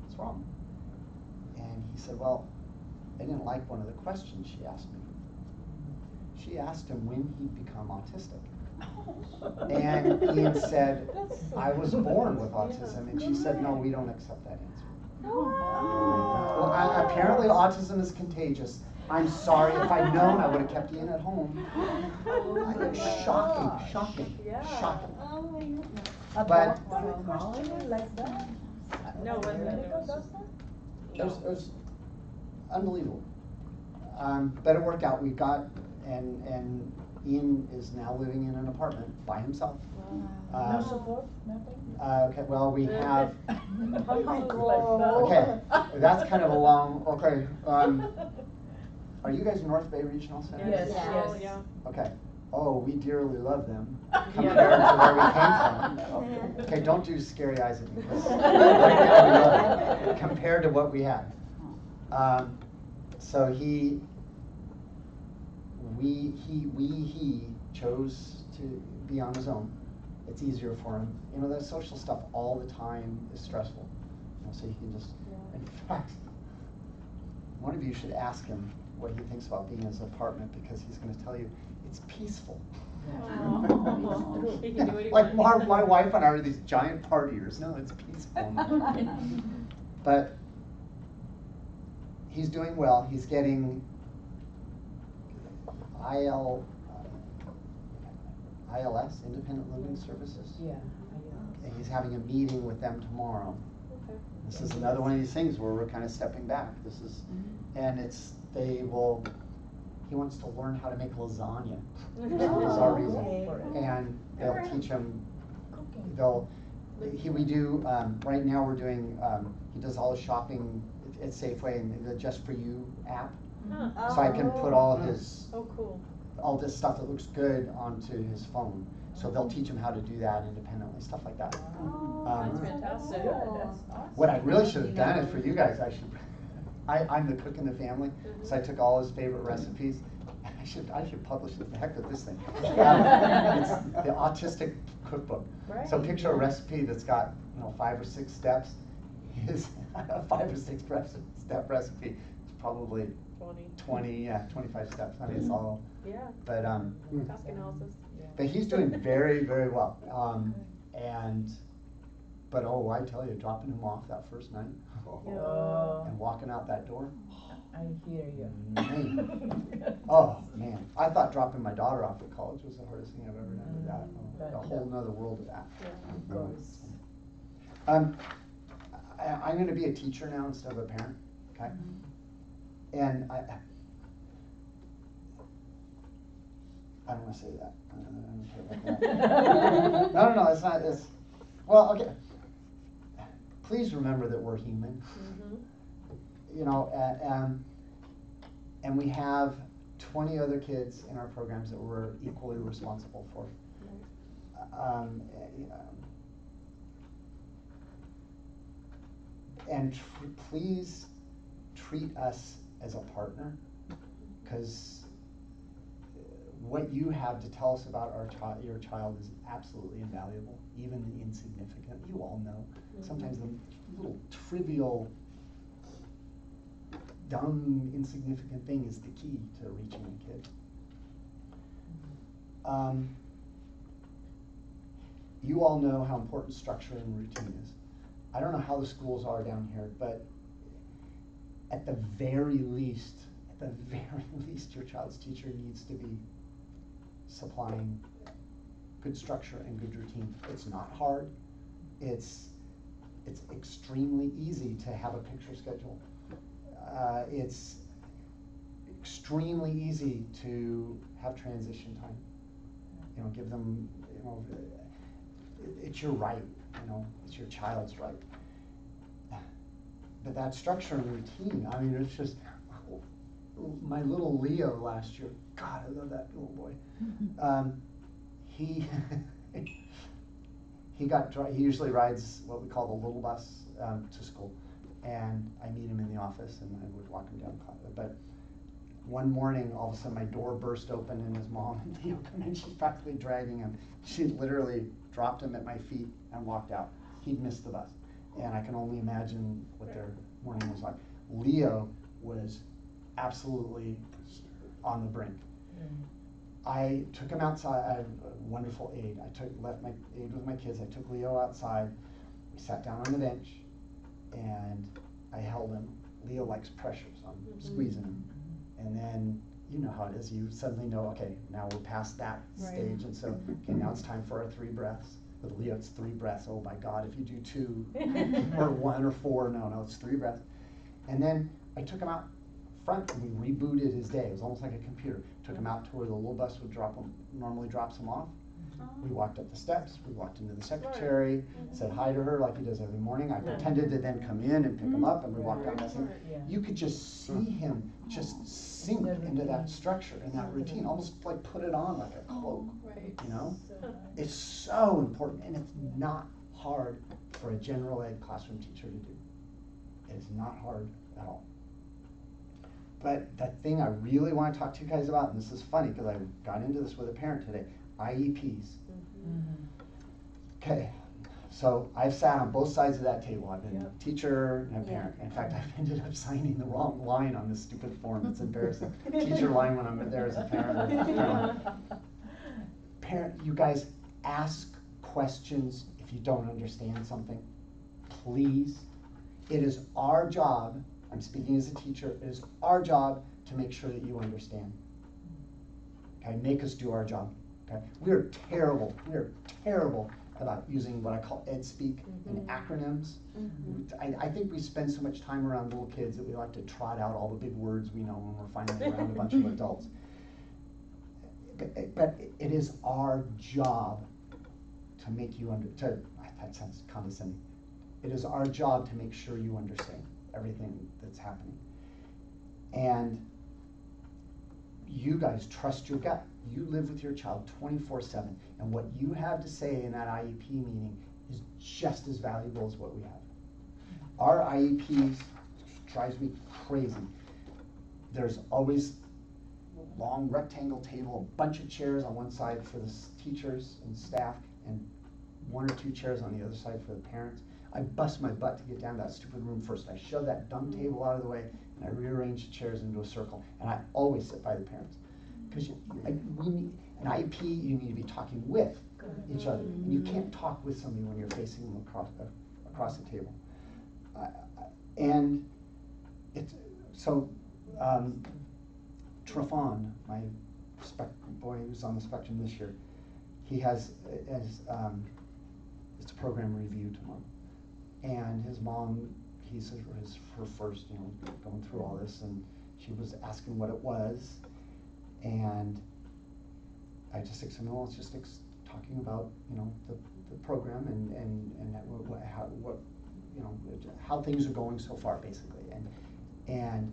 "What's wrong?" And he said, "Well, I didn't like one of the questions she asked me. She asked him when he'd become autistic." And Ian said, "I was born with autism." And she said, "No, we don't accept that answer." Well, apparently autism is contagious. I'm sorry, if I'd known, I would have kept Ian at home. Shocking. Yeah. Shocking. Oh my goodness. But Like that? No, it wasn't. Medical doctor? it was unbelievable. But it worked out. We got, and Ian is now living in an apartment by himself. No support, nothing? Okay, well, we have, Oh my God. okay, that's kind of a long, okay. Are you guys North Bay Regional Center? Yes, Yeah. Oh, yes. yeah. Okay. Oh, we dearly love them compared to where we came from. Okay, don't do scary eyes at me. 'Cause right now we love it compared to what we had. So he chose to be on his own. It's easier for him. You know, the social stuff all the time is stressful. You know, so he can just, in fact, one of you should ask him what he thinks about being in his apartment, because he's going to tell you it's peaceful. Oh. He can do what he Like wants. my wife and I are these giant partiers. No, it's peaceful. But he's doing well. He's getting ILS, Independent Living Services. Yeah. And he's having a meeting with them tomorrow. Okay. This is another one of these things where we're kind of stepping back. This is, and he wants to learn how to make lasagna. Is our reason. And they'll teach him, we do, right now we're doing, he does all his shopping at Safeway and the Just For You app. Huh. So I can put all his, Oh, cool. all this stuff that looks good onto his phone. So they'll teach him how to do that independently, stuff like that. That's fantastic. What I really should have done is for you guys, I'm the cook in the family, so I took all his favorite recipes. I should publish the heck with this thing. It's the autistic cookbook. Right. So picture a recipe that's got, 5 or 6 steps. His 5 or 6 step recipe is probably 25 steps. I mean, it's all. Yeah. But Task analysis. but he's doing very, very well. But I tell you, dropping him off that first night and walking out that door. I hear you. Man. Oh man, I thought dropping my daughter off at college was the hardest thing I've ever done. But that, a whole nother world of that. Yeah. Of course. I'm going to be a teacher now instead of a parent. Okay. And I don't want to say that. I don't care about that. No, it's not. It's, well, okay. Please remember that we're human. And we have 20 other kids in our programs that we're equally responsible for. And please treat us as a partner, because what you have to tell us about your child is absolutely invaluable, even the insignificant. You all know. Sometimes the little trivial, dumb, insignificant thing is the key to reaching a kid. You all know how important structure and routine is. I don't know how the schools are down here, but at the very least, your child's teacher needs to be supplying good structure and good routine. It's not hard. It's extremely easy to have a picture schedule. It's extremely easy to have transition time. You know, give them, you know, it's your right, you know, it's your child's right. But that structure and routine, I mean, it's just, my little Leo last year, God, I love that little boy. He he usually rides what we call the little bus to school, and I meet him in the office and I would walk him down. But one morning, all of a sudden, my door burst open and his mom and Leo come in. She's practically dragging him. She literally dropped him at my feet and walked out. He'd missed the bus, and I can only imagine what their morning was like. Leo was absolutely on the brink. I took him outside. I have a wonderful aide. Left my aide with my kids. I took Leo outside. We sat down on the bench, and I held him. Leo likes pressure, so I'm squeezing him. And then, you know how it is. You suddenly know, okay, now we're past that stage, and so, okay, now it's time for our 3 breaths. With Leo, it's 3 breaths. Oh my God, if you do 2 or 1 or 4, no, it's 3 breaths. And then I took him out front and we rebooted his day. It was almost like a computer. Took him out to where the little bus would normally drops him off. We walked up the steps, we walked into the secretary, said hi to her like he does every morning. I pretended to then come in and pick him up, and we walked down that thing. You could just see him just sink into that structure and that routine, almost like put it on like a cloak, you know? It's so important, and it's not hard for a general ed classroom teacher to do. It is not hard at all. But the thing I really want to talk to you guys about, and this is funny because I got into this with a parent today, IEPs. Okay, so I've sat on both sides of that table. I've been a teacher and a parent. In fact, I've ended up signing the wrong line on this stupid form. It's embarrassing. Teacher line when I'm there as a parent. Parent, you guys ask questions if you don't understand something. Please. It is our job, I'm speaking as a teacher, it is our job to make sure that you understand. Okay, make us do our job. Okay? We are terrible about using what I call ed speak and acronyms. I think we spend so much time around little kids that we like to trot out all the big words we know when we're finally around a bunch of adults. But it is our job to make you that sounds condescending. It is our job to make sure you understand everything that's happening. And you guys trust your gut. You live with your child 24/7, and what you have to say in that IEP meeting is just as valuable as what we have. Our IEPs drives me crazy. There's always a long rectangle table, a bunch of chairs on one side for the teachers and staff, and 1 or 2 chairs on the other side for the parents. I bust my butt to get down to that stupid room first. I shove that dumb table out of the way, and I rearrange the chairs into a circle, and I always sit by the parents. Because we need an IEP, you need to be talking with each other. And you can't talk with somebody when you're facing them across the table. And it's so Trafon, my boy who's on the spectrum this year, he has it's a program review tomorrow, and his mom, her first, going through all this, and she was asking what it was. And I just explained, well, it's just talking about, the program and how things are going so far, basically. And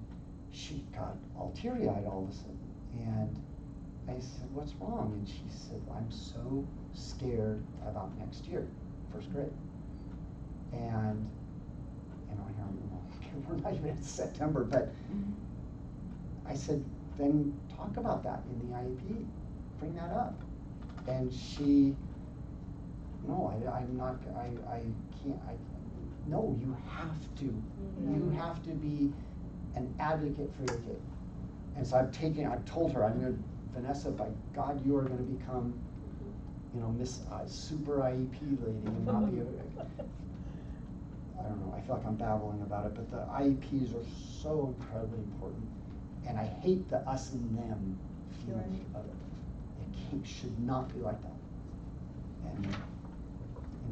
she got all teary-eyed all of a sudden. And I said, what's wrong? And she said, I'm so scared about next year, first grade. And, we're not even in September, but I said, then talk about that in the IEP. Bring that up. And she, no, I'm not, I can't, no, you have to. You have to be an advocate for your kid. And so I've told her, I'm going to Vanessa, by God, you are gonna become, you know, Miss Super IEP lady and not be a, I don't know, I feel like I'm babbling about it, but the IEPs are so incredibly important. And I hate the us and them feeling of it. It should not be like that. And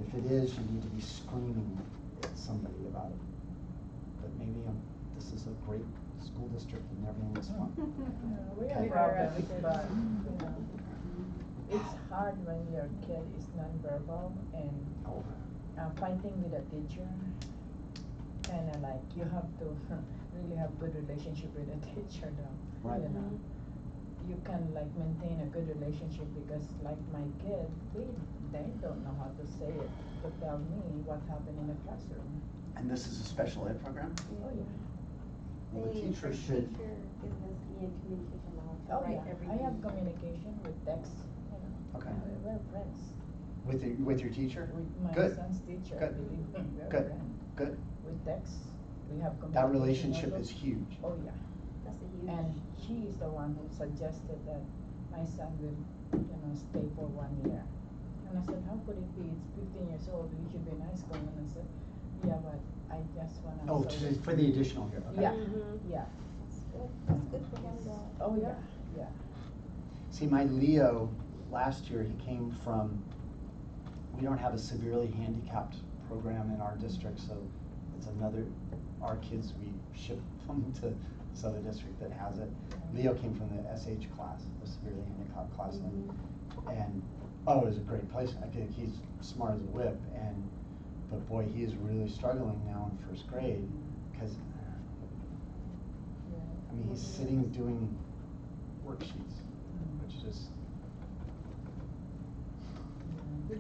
if it is, you need to be screaming at somebody about it. But maybe this is a great school district and everything is fun. We Okay. have problems, but, you know, it's hard when your kid is nonverbal and Oh, fighting with a teacher. Kinda like you have to really have good relationship with a teacher though. Right. You know, you can like maintain a good relationship because like my kid, they don't know how to say it to tell me what happened in the classroom. and this is a special ed program? Oh yeah. Well, the Hey, teacher our should, teacher gives us me in communication now to Oh write yeah. everything. I have communication with text. You know, Okay. we're friends. with your teacher? With my Good. son's teacher, Good. believe me, we're Good. friends. Good. With text, we have communication. That relationship also. is huge. Oh yeah. That's a huge. And she is the one who suggested that my son will, you know, stay for 1 year. And I said, how could it be? It's 15 years old. He should be in high school. And I said, yeah, but I just want to. Oh, for the additional year, okay. Yeah, yeah. That's good. That's good for him to. Oh yeah, yeah. See, my Leo, last year, he came from, we don't have a severely handicapped program in our district, so it's another, our kids, we ship them to this other district that has it. Leo came from the SH class, the severely handicapped class, and oh, it was a great place. I think he's smart as a whip, but boy, he is really struggling now in first grade, because, I mean, he's sitting doing worksheets, which is,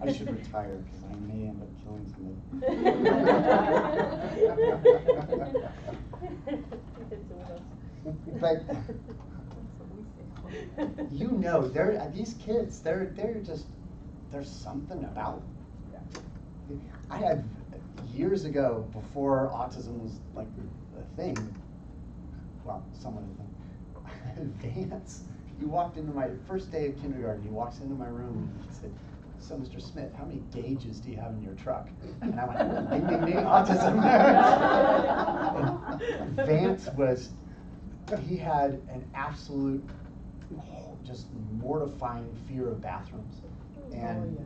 I should retire, because I may end up killing somebody. But you know, these kids, they're just, there's something about them. I had, years ago, before autism was like a thing, well, somewhat a thing, Vance, he walked into my first day of kindergarten, he walks into my room and he said, so Mr. Smith, how many gauges do you have in your truck? And I went, ding, ding, ding, autism. And Vance was, he had an absolute, just mortifying fear of bathrooms. And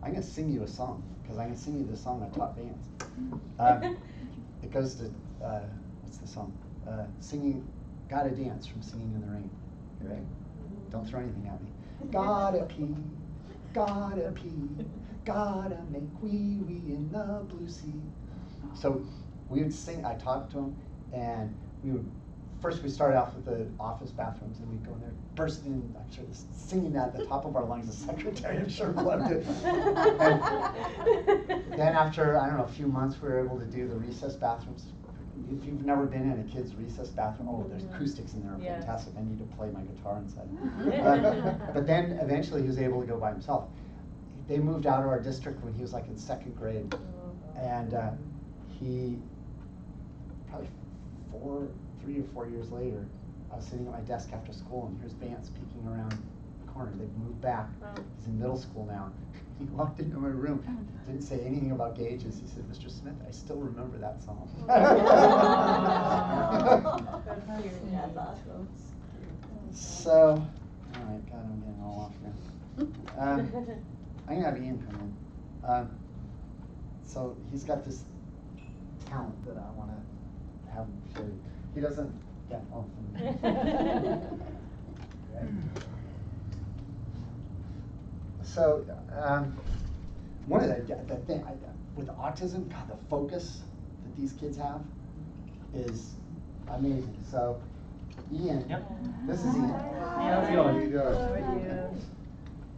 I'm gonna sing you a song, because I'm gonna sing you the song I taught Vance. It goes to, what's the song? Singing, Gotta Dance from Singing in the Rain. You ready? Don't throw anything at me. Gotta pee, gotta make wee wee in the blue sea. So we would sing, I taught to him, and first we started off with the office bathrooms, and we'd go in there, burst in, I'm sure, singing that at the top of our lungs. The secretary, I'm sure, loved it. And then after, I don't know, a few months, we were able to do the recess bathrooms. If you've never been in a kid's recess bathroom, oh, there's acoustics in there, Yes. fantastic. I need to play my guitar inside. But then eventually he was able to go by himself. They moved out of our district when he was like in second grade. And he, probably 3 or 4 years later, I was sitting at my desk after school, and here's Vance peeking around the corner. They've moved back. He's in middle school now. He walked into my room, didn't say anything about gauges. He said, Mr. Smith, I still remember that song. That's awesome. So, all right, God, I'm getting all off here. I'm gonna have Ian come in. So he's got this talent that I want to have him show you. He doesn't, yeah, oh. Okay. So, one of the thing, with autism, God, the focus that these kids have is amazing. So, Ian, this is Ian. How's it going? How you doing? How are you?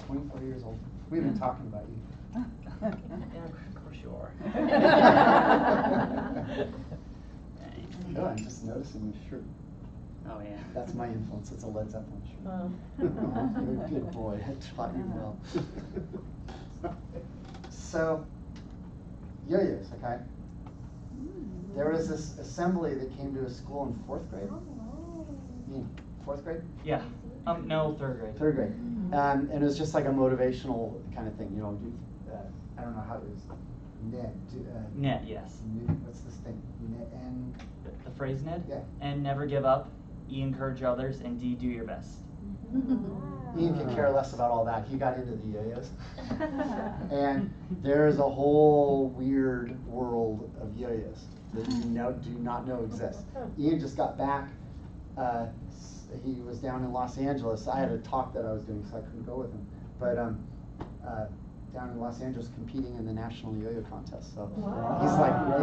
24 years old. We've been talking about you. Yeah, of course you are. Oh, I'm just noticing your shirt. Oh, yeah. That's my influence. It's a Led Zeppelin shirt. You're a good boy. I taught you well. So, yo-yos, okay? There was this assembly that came to a school in 4th grade. 4th grade? Yeah. No, 3rd grade. 3rd grade. And it was just like a motivational kind of thing, you know. I don't know how it was. Net, yes. What's this thing? And The phrase Ned? Yeah. And never give up, E, encourage others, and D, do your best. Ian could care less about all that. He got into the yo-yos. And there's a whole weird world of yo-yos that you do not know exist. Ian just got back. He was down in Los Angeles. I had a talk that I was doing, so I couldn't go with him. But down in Los Angeles competing in the national yo-yo contest. So he's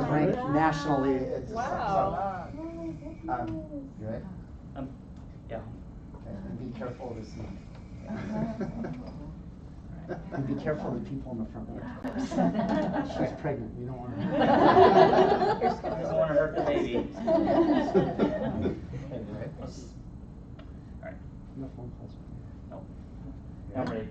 ranked nationally. It's Wow. you right? Yeah. Okay, and be careful of this. And be careful of the people in the front row. She's pregnant. We don't want her. I don't want to hurt the baby. Right? Alright. No phone calls. Nope. I'm ready.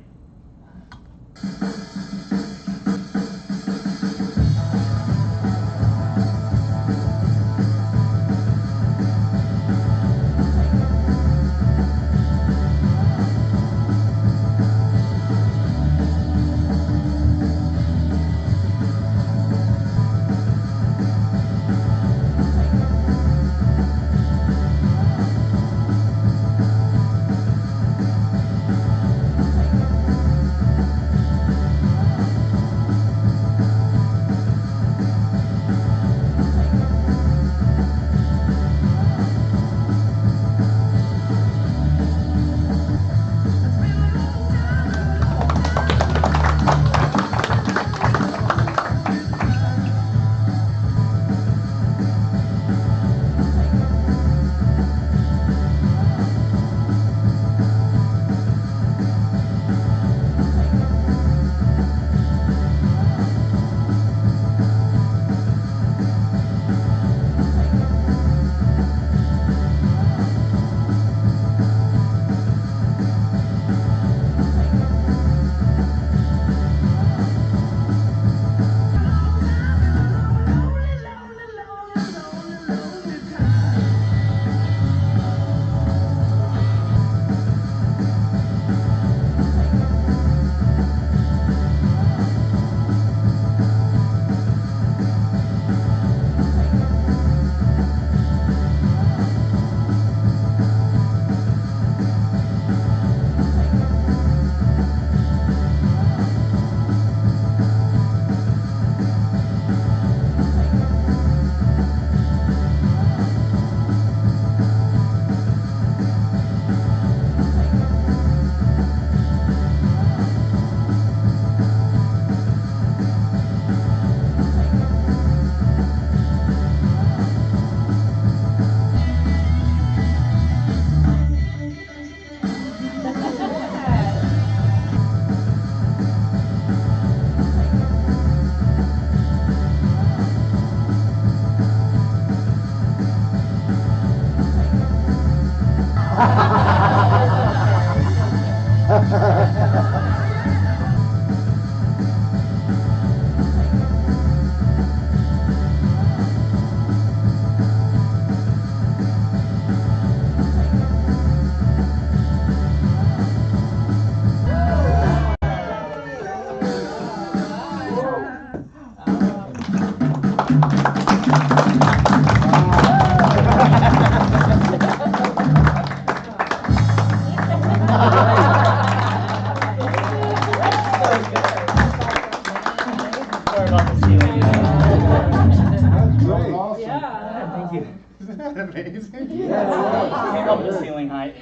Sorry about the ceiling. That's great. Awesome. Yeah, thank you. Isn't that amazing? Came up with the ceiling height.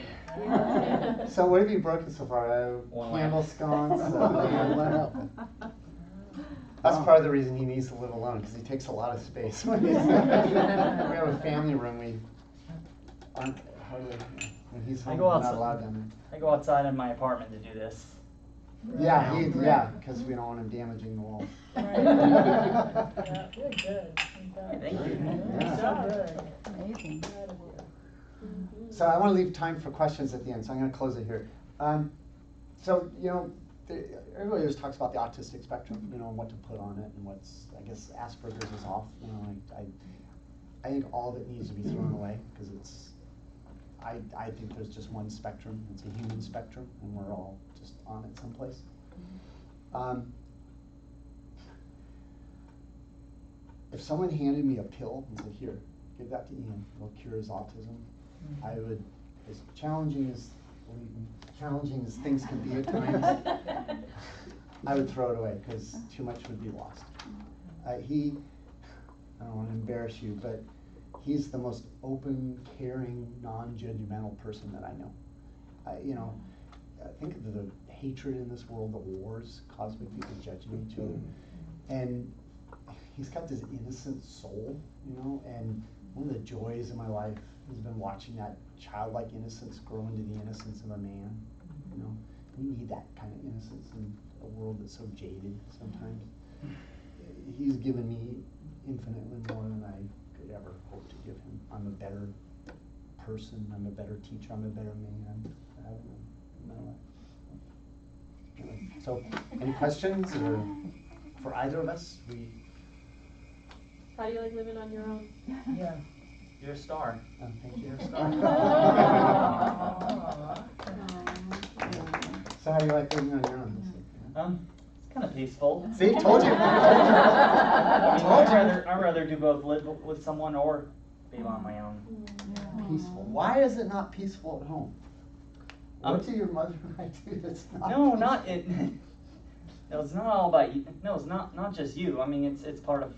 So what have you broken so far? One Candle lamp. sconce, lamp. That's part of the reason he needs to live alone, because he takes a lot of space. We have a family room, we aren't hardly, when he's home, go we're not outside. allowed down I go outside in my apartment to do this. there. Yeah, because we don't want him damaging the walls. Yeah, you're good. Thank you. Yeah. So good. Amazing. So I want to leave time for questions at the end, so I'm going to close it here. So, everybody always talks about the autistic spectrum, and what to put on it, and what's, I guess, Asperger's is off. I think all of it needs to be thrown away, because I think there's just one spectrum, it's a human spectrum, and we're all just on it someplace. If someone handed me a pill and said, here, give that to Ian, it'll cure his autism, I would, as challenging as, believe me, challenging as things can be at times, I would throw it away, because too much would be lost. I don't want to embarrass you, but he's the most open, caring, non-judgmental person that I know. Think of the hatred in this world, the wars caused by people judging each other. And he's got this innocent soul, and one of the joys of my life has been watching that childlike innocence grow into the innocence of a man. We need that kind of innocence in a world that's so jaded sometimes. He's given me infinitely more than I could ever hope to give him. I'm a better person, I'm a better teacher, I'm a better man. I don't know, in my life. Anyway, so, any questions or for either of us? How do you like living on your own? Yeah. You're a star. Oh, thank you. You're a star. So how do you like living on your own? It's kind of peaceful. See, told you. I mean, Told you. I'd rather do both, live with someone or be on my own. Peaceful. Why is it not peaceful at home? Um, What do your mother and I do that's not No, peaceful? not it. No, it's not all about you. No, it's not just you. I mean, it's part of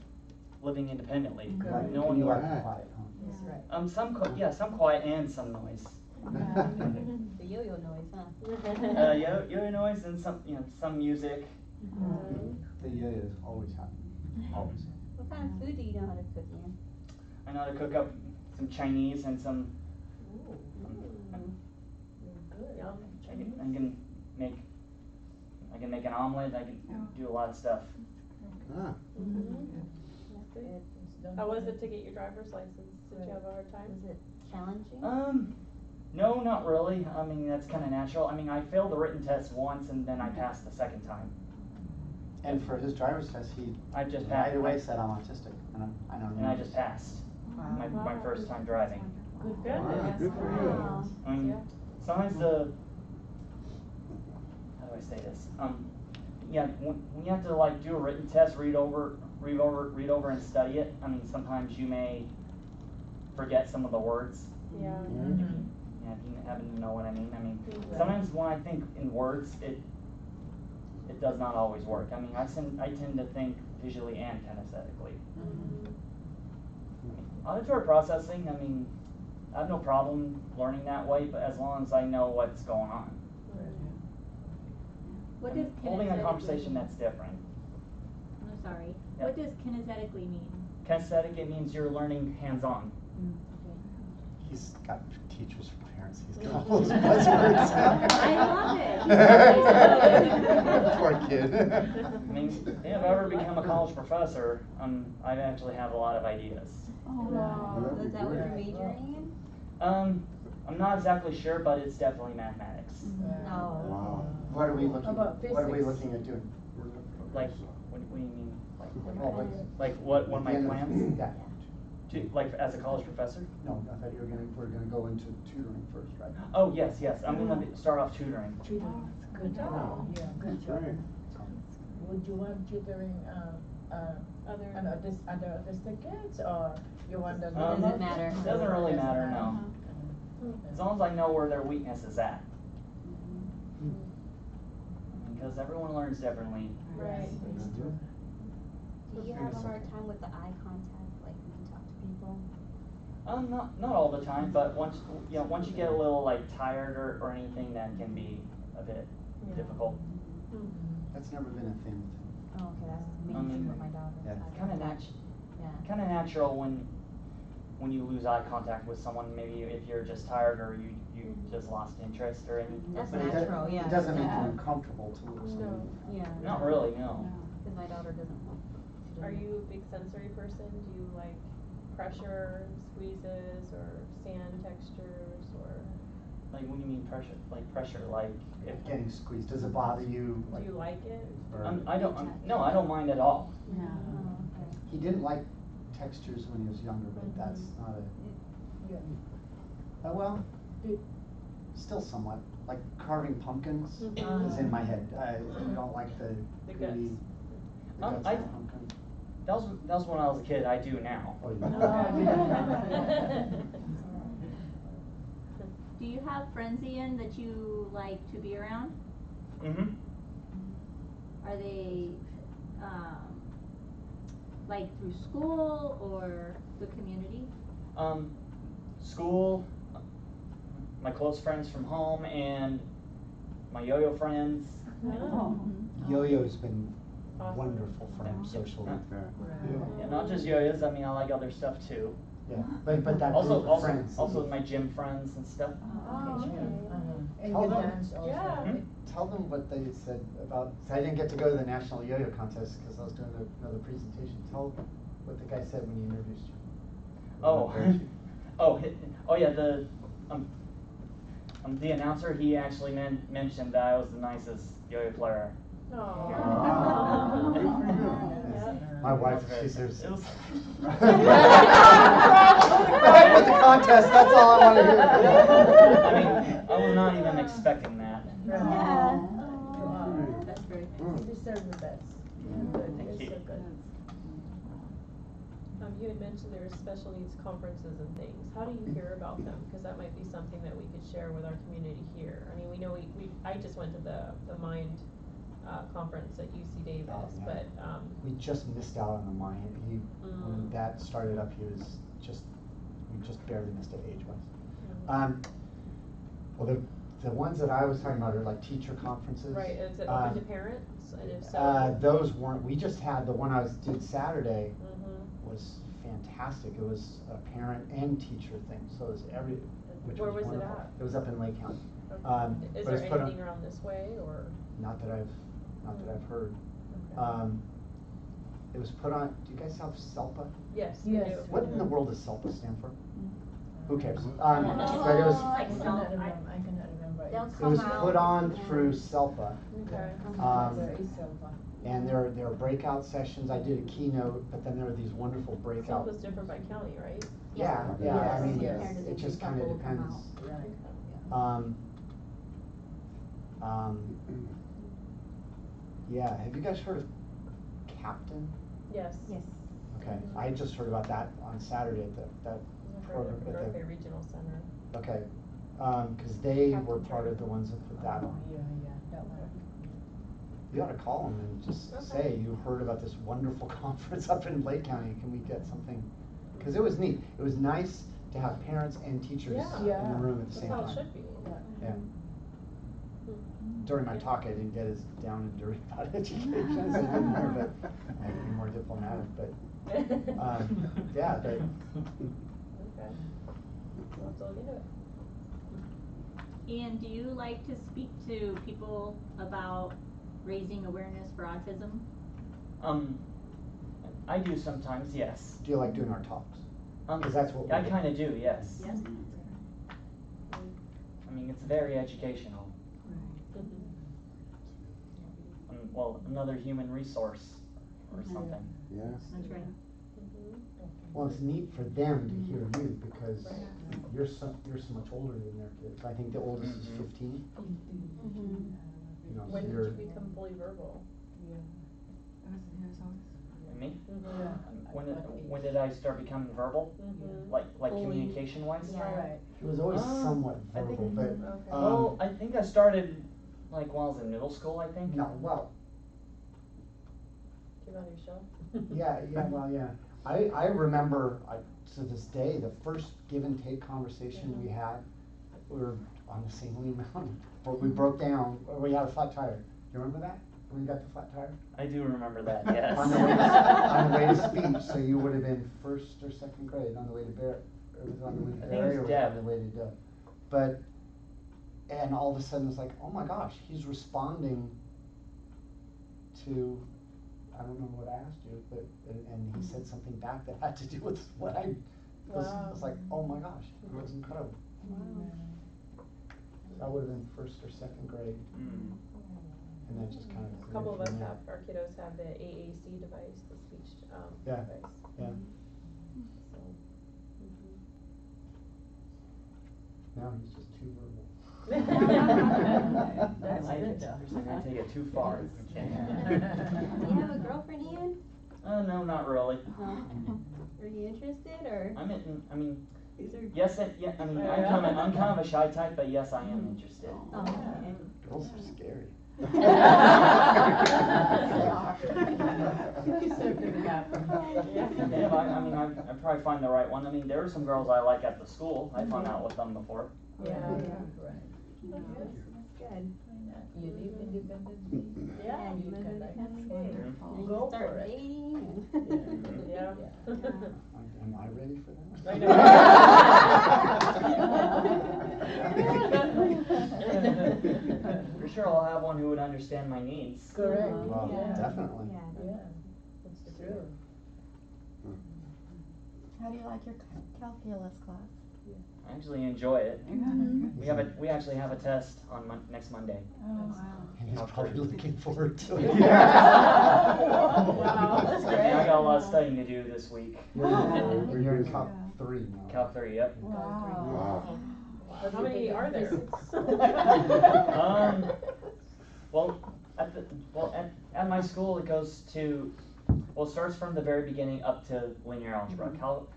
living independently. Like, No one you like will. quiet, huh? That's right. Some quiet and some noise. The yo-yo noise, huh? Yo noise and some music. The yo-yo is always happening, always. What kind of food do you know how to cook, Ian? I know how to cook up some Chinese and some. I can make an omelet. I can do a lot of stuff. Ah. That's good. How was it to get your driver's license? Did you have a hard time? Was it challenging? No, not really. I mean, that's kind of natural. I mean, I failed the written test once and then I passed the second time. And for his driver's test, he I just right passed. away said I'm autistic, And I just passed my first time driving. Good. Wow, good for you. Wow. Sometimes how do I say this? When you have to like do a written test, read over and study it. I mean, sometimes you may forget some of the words. Yeah. Yeah, if you happen to know what I mean. I mean, sometimes when I think in words, it does not always work. I mean, I tend to think visually and kinesthetically. Auditory processing, I mean, I have no problem learning that way, but as long as I know what's going on. What does Holding a kinesthetically conversation, mean? that's different. I'm sorry. Yeah. What does kinesthetically mean? Kinesthetic, it means you're learning hands-on. He's got teachers for parents. He's got all those buzzwords. I love it. Poor kid. I mean, if I ever become a college professor, I actually have a lot of ideas. Wow. Is that what you're majoring in? I'm not exactly sure, but it's definitely mathematics. No. Wow. What are we looking? About What are we physics? looking at doing? Like, what do you mean? Oh, Like what are my plans? Yeah. Like as a college professor? No, I thought we're gonna go into tutoring first, right? Oh, yes. I'm gonna start off tutoring. Tutoring. Good job. Yeah, good job. Great. Would you want tutoring Other. other autistic kids, or you want the Doesn't matter. Doesn't really matter, no. As long as I know where their weakness is at. Because everyone learns differently. Right. Do you have a hard time with the eye contact, like when you talk to people? Not all the time, but once you get a little like tired or anything, that can be a bit difficult. That's never been a thing with him. Oh, okay, that's I mean, mainly what my dog is. yeah. Eye Kind of contact. Yeah. kind of natural when you lose eye contact with someone. Maybe if you're just tired or you just lost interest or anything. That's But it natural, doesn't- yeah. It doesn't make Yeah. you uncomfortable to lose No. someone. Yeah. Not really, no. Because my daughter doesn't want. Are you a big sensory person? Do you like pressure, squeezes, or sand textures, or Like when you mean pressure, like if Getting squeezed, does it bother you? do you like it? or- I don't mind at all. Oh, okay. He didn't like textures when he was younger, but that's not a, Yeah. well, Still somewhat, like carving pumpkins Mhm. is in my head. I don't like the The gooey, guts. the guts of I- the pumpkin. That was when I was a kid, I do now. Oh, Do you have friends, Ian, that you like to be around? Mm-hmm. Are they, like through school or the community? School, my close friends from home, and my yo-yo friends. Oh. Yo-yo's been Awesome. wonderful for him socially. Yeah, not just yo-yos, I mean, I like other stuff too. Yeah, but that Also, group of friends. also my gym friends and stuff. Oh, okay. And Tell you them. dance also, Yeah. right? Tell them what they said about, so I didn't get to go to the National Yo-Yo Contest because I was doing another presentation. Tell what the guy said when he introduced you. Oh, yeah, the announcer, he actually mentioned that I was the nicest yo-yo player. Aw. Good for you. Yeah. My wife, It she was- says. it was- Back with the contest, that's all I want to hear. I mean, I was not even expecting that. Yeah. Wow. That's great. You deserve the best. Good, Thank you're you. so good. You had mentioned there's special needs conferences and things. How do you hear about them? Because that might be something that we could share with our community here. I mean, we know I just went to the Mind conference at UC Davis, Oh, yeah. but We just missed out on the Mayan. When that started up, we just barely missed it age-wise. Well, the ones that I was talking about are like teacher conferences. right, is it open to parents? And if so, Those weren't, we just had, the one I did Saturday Mhm. was fantastic. It was a parent and teacher thing, so it was which Where was was it wonderful. at? It was up in Lake County. Okay. But Is it was there put on- anything around this way or? Not that I've heard. Okay. It was put on, do you guys have SELPA? Yes, we Yes. do. What in the world does SELPA stand for? Who cares? Oh, But it was, like I cannot remember. They'll it come was out put on and- through SELPA. Okay. There is Selva. And there are breakout sessions. I did a keynote, but then there are these wonderful breakout. SELPA's different by county, right? Yeah, I Yes, mean, yes. it just kind of depends. Right. Yeah, have you guys heard of Captain? Yes. Yes. Okay, I just heard about that on Saturday at that I've heard program. of the North Bay Regional Center. Okay, cause they were part of the ones that put that on. Yeah, that one. You ought to call them and just Okay. say, you heard about this wonderful conference up in Lake County, can we get something? Cause it was neat, it was nice to have parents and teachers Yeah. in the room at the same That's how time. it should be. Yeah. During my talk, I didn't get as down and dirty about education as I did there, but I'd be more diplomatic, but, yeah, but. Okay. We'll have to look into it. Ian, do you like to speak to people about raising awareness for autism? I do sometimes, yes. Do you like doing our talks? 'Cause that's what I we do. kinda do, yes. Yes. I mean, it's very educational. Well, another human resource or something. Yes. That's right. Well, it's neat for them to hear you because you're so much older than their kids. I think the oldest is 15. You know, so When did you're. you become fully verbal? Me? Mhm. When did I start becoming verbal? Mhm. Like Fully. communication wise? Yeah. Right. It was always somewhat I think- verbal, but. Okay. Well, I think I started like when I was in middle school, I think. No, well, Give on your show. well, yeah. I remember, to this day, the first give and take conversation we had, we were on the St. Louis Mountain, where we broke down, or we had a flat tire. You remember that? When you got the flat tire? I do remember that, yes. On the way to speech, so you would have been first or second grade on the way to Barry, or was it on the way to I think it Barry, or was was it on Deb. the way to Deb? But, and all of a sudden it's like, oh my gosh, he's responding to, I don't remember what I asked you, but, and he said something back that had to do with what I was like, oh my gosh, it was incredible. So I would have been first or second grade, and that just kind of. A couple of us have, our kiddos have the AAC device, the speech Yeah. device. Yeah. So, No, he's just too verbal. That's I good though. You're gonna take it too far. Do you have a girlfriend, Ian? No, not really. No. Are you interested or? I mean, These are. yes, yeah, I mean, I'm kind of a shy type, but yes, I am interested. Oh, okay. Girls are scary. You stepped in the gap. Yeah, but I mean, I probably find the right one. I mean, there are some girls I like at the school. I found out with them before. Yeah, Yeah. right. That's good. You live independently. Yeah, you you live can independently. like, Wonderful. And you Go start for it. dating and. Yeah. Am I ready for that? I For sure, I'll have one who would understand my needs. Correct. Well, Yeah. definitely. Yeah. Yeah, that's true. How do you like your calculus class? I actually enjoy it. Mhm. We actually have a test on next Monday. Oh, wow. And he's probably looking forward to it. Wow, that's I mean, I got a lot of studying to do this week. You're in Calc 3 now. Calc 3, yep. Wow. How many are there? Well, at my school, it goes to, well, it starts from the very beginning up to linear algebra. Calc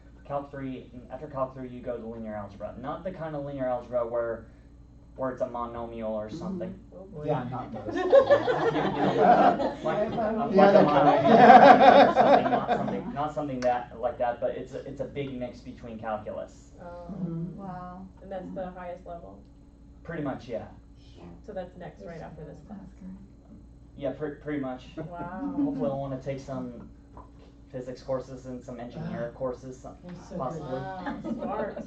3, and after Calc 3, you go to linear algebra. Not the kind of linear algebra where it's a monomial or something. Oh, boy. Yeah, not those. You know, like a monomial or something, not something like that, but it's a big mix between calculus. Wow. And that's the highest level? Pretty much, yeah. So that's next right after this class? Yeah, pretty much. Wow. Hopefully I'll want to take some physics courses and some engineering courses, possibly. Wow, smart.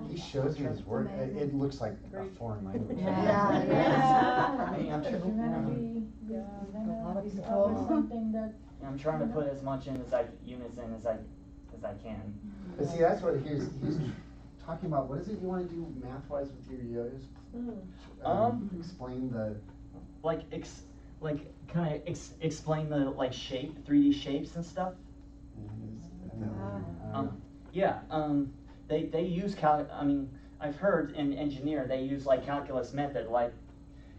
He shows me his work. amazing. It looks like a foreign language. Yeah. I mean, I'm You're sure, gonna be, you're gonna discover something that. I'm trying to put as much units in as I can. But see, that's what he's talking about. What is it you want to do math-wise with your yo-yos? Explain the. Explain the shape, 3D shapes and stuff. They use I mean, I've heard in engineer they use calculus method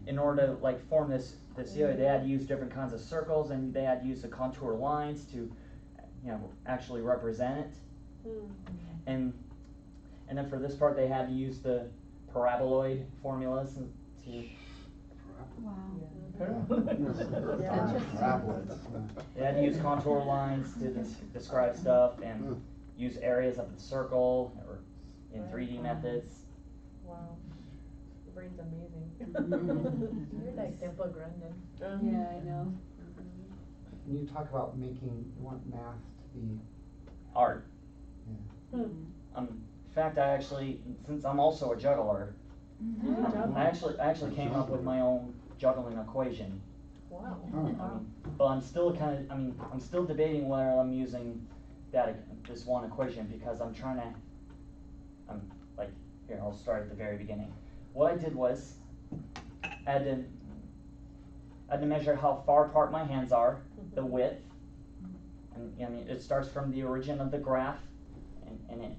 in order to form this yo-yo. They had to use different kinds of circles and they had to use the contour lines to actually represent it. And then for this part they had to use the paraboloid formulas to. Wow. They had to use contour lines to describe stuff and use areas of the circle or in 3D methods. Wow. The brain's amazing. You're like Temple Grandin. Yeah, I know. Can you talk about you want math to be. Art. Yeah. In fact, I actually, since I'm also a juggler, I actually came up with my own juggling equation. Wow. But I'm still I'm still debating whether I'm using this one equation because here, I'll start at the very beginning. What I did was, I had to measure how far apart my hands are, the width, and it starts from the origin of the graph, and it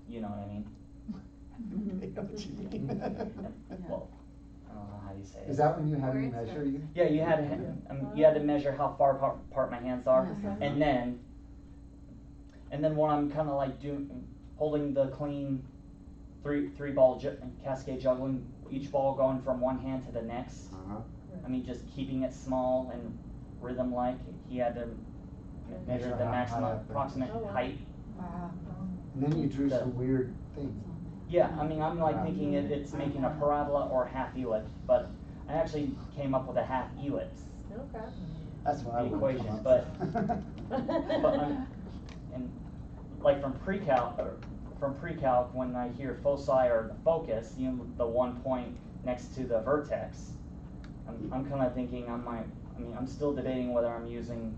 you know what I mean? I know what you mean. Well, I don't know how you say it. Is that when you had to measure you? Yeah, you had to measure how far apart my hands are, and then when I'm kind of holding the clean three ball cascade juggling, each ball going from one hand to the next. I mean, just keeping it small and rhythm-like. He had to measure the maximum approximate height. Wow. And then you drew some weird things. Yeah, I mean, I'm thinking it's making a parabola or a half ellipse, but I actually came up with a half ellipse. Okay. That's what I The would equation, come up but with. and from pre-calc, when I hear foci or the focus, the 1 point next to the vertex, I'm kind of thinking I'm still debating whether I'm using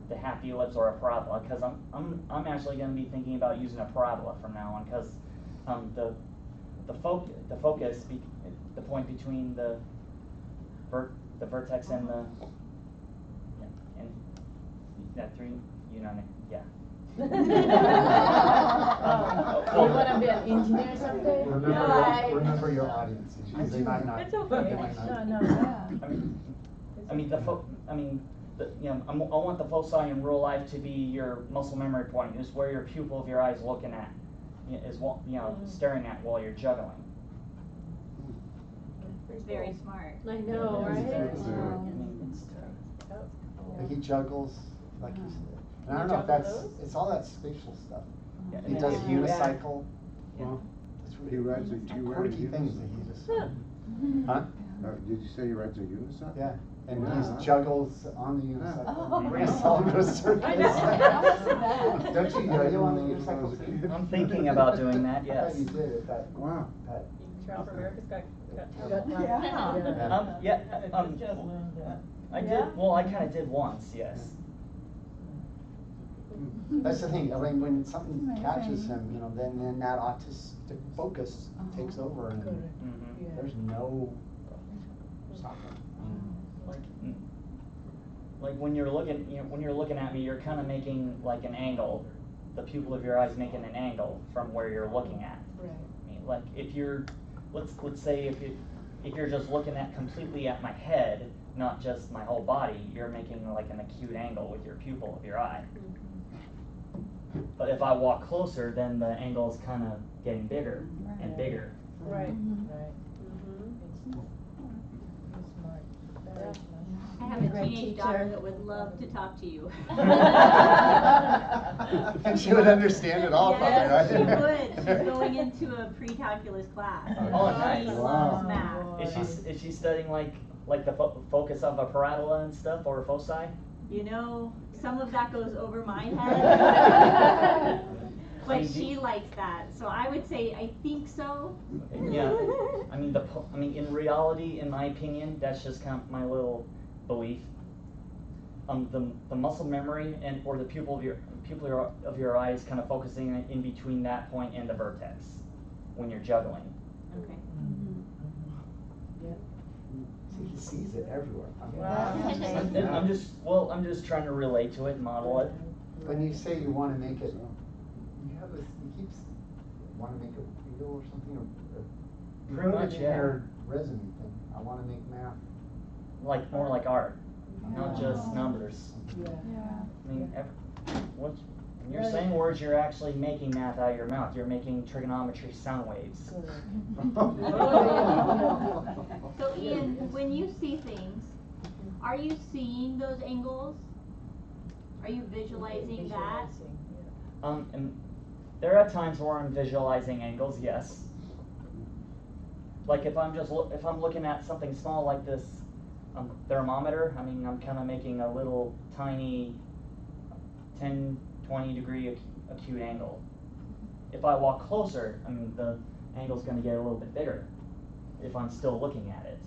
the half ellipse or a parabola because I'm actually going to be thinking about using a parabola from now on because the focus, the point between the vertex and the and that three, yeah. Oh, you wanna be an engineer someday? Remember your audience. They might not. It's okay. They might not. No, I mean, I want the foci in real life to be your muscle memory point, is where your pupil of your eye is looking at, staring at while you're juggling. Very smart. I know, It's right? very smart. But he juggles, like you said. And I You don't know if juggle that's, those? it's all that spatial stuff. Yeah, He and does if you add- unicycle. Well, It's he rides a, it's do you ride a quirky things that he unicycle? just, Huh. huh? Did you say he rides a unicycle? Yeah, and Wow. he juggles on the unicycle. Oh. We're gonna sell him to a circus. I know. Don't you yo-yo on the When I unicycle was a too? kid. I'm thinking about doing that, I yes. thought you did at that, Wow. that. Travel for America's Got Talent. I did, well, I kinda did once, yes. That's the thing, I mean, when something catches him, then that autistic focus takes over and Mhm. there's no stopping. Like when you're looking at me, you're kinda making like an angle. The pupil of your eye is making an angle from where you're looking at. Right. I mean, like if you're, let's say if you're just looking at completely at my head, not just my whole body, you're making like an acute angle with your pupil of your eye. But if I walk closer, then the angle is kinda getting bigger and bigger. Right. Right. Mm-hmm. It's smart, very smart. I have a teenage daughter that would love to talk to you. And she would understand it all, probably, right? Yes, she would. She's going into a pre-calculus class. Oh, nice. She Wow. loves math. Is she studying like the focus of a parabola and stuff, or foci? You know, some of that goes over my head. But she likes that, so I would say I think so. Yeah, I mean in reality, in my opinion, that's just kind of my little belief. The muscle memory or the pupil of your eye is kind of focusing in between that point and the vertex when you're juggling. Okay. See, he sees it everywhere. I'm just trying to relate to it and model it. When you say you wanna make it, you keep, wanna make a wheel or something, or Pretty much, in yeah. your resume thing, I wanna make math. Like more like art, not just numbers. Yeah. I mean, when you're saying words, you're actually making math out of your mouth. You're making trigonometry sound waves. So Ian, when you see things, are you seeing those angles? Are you visualizing that? And there are times where I'm visualizing angles, yes. Like if I'm looking at something small like this thermometer, I mean, I'm kind of making a little tiny 10, 20 degree acute angle. If I walk closer, I mean, the angle's going to get a little bit bigger if I'm still looking at it.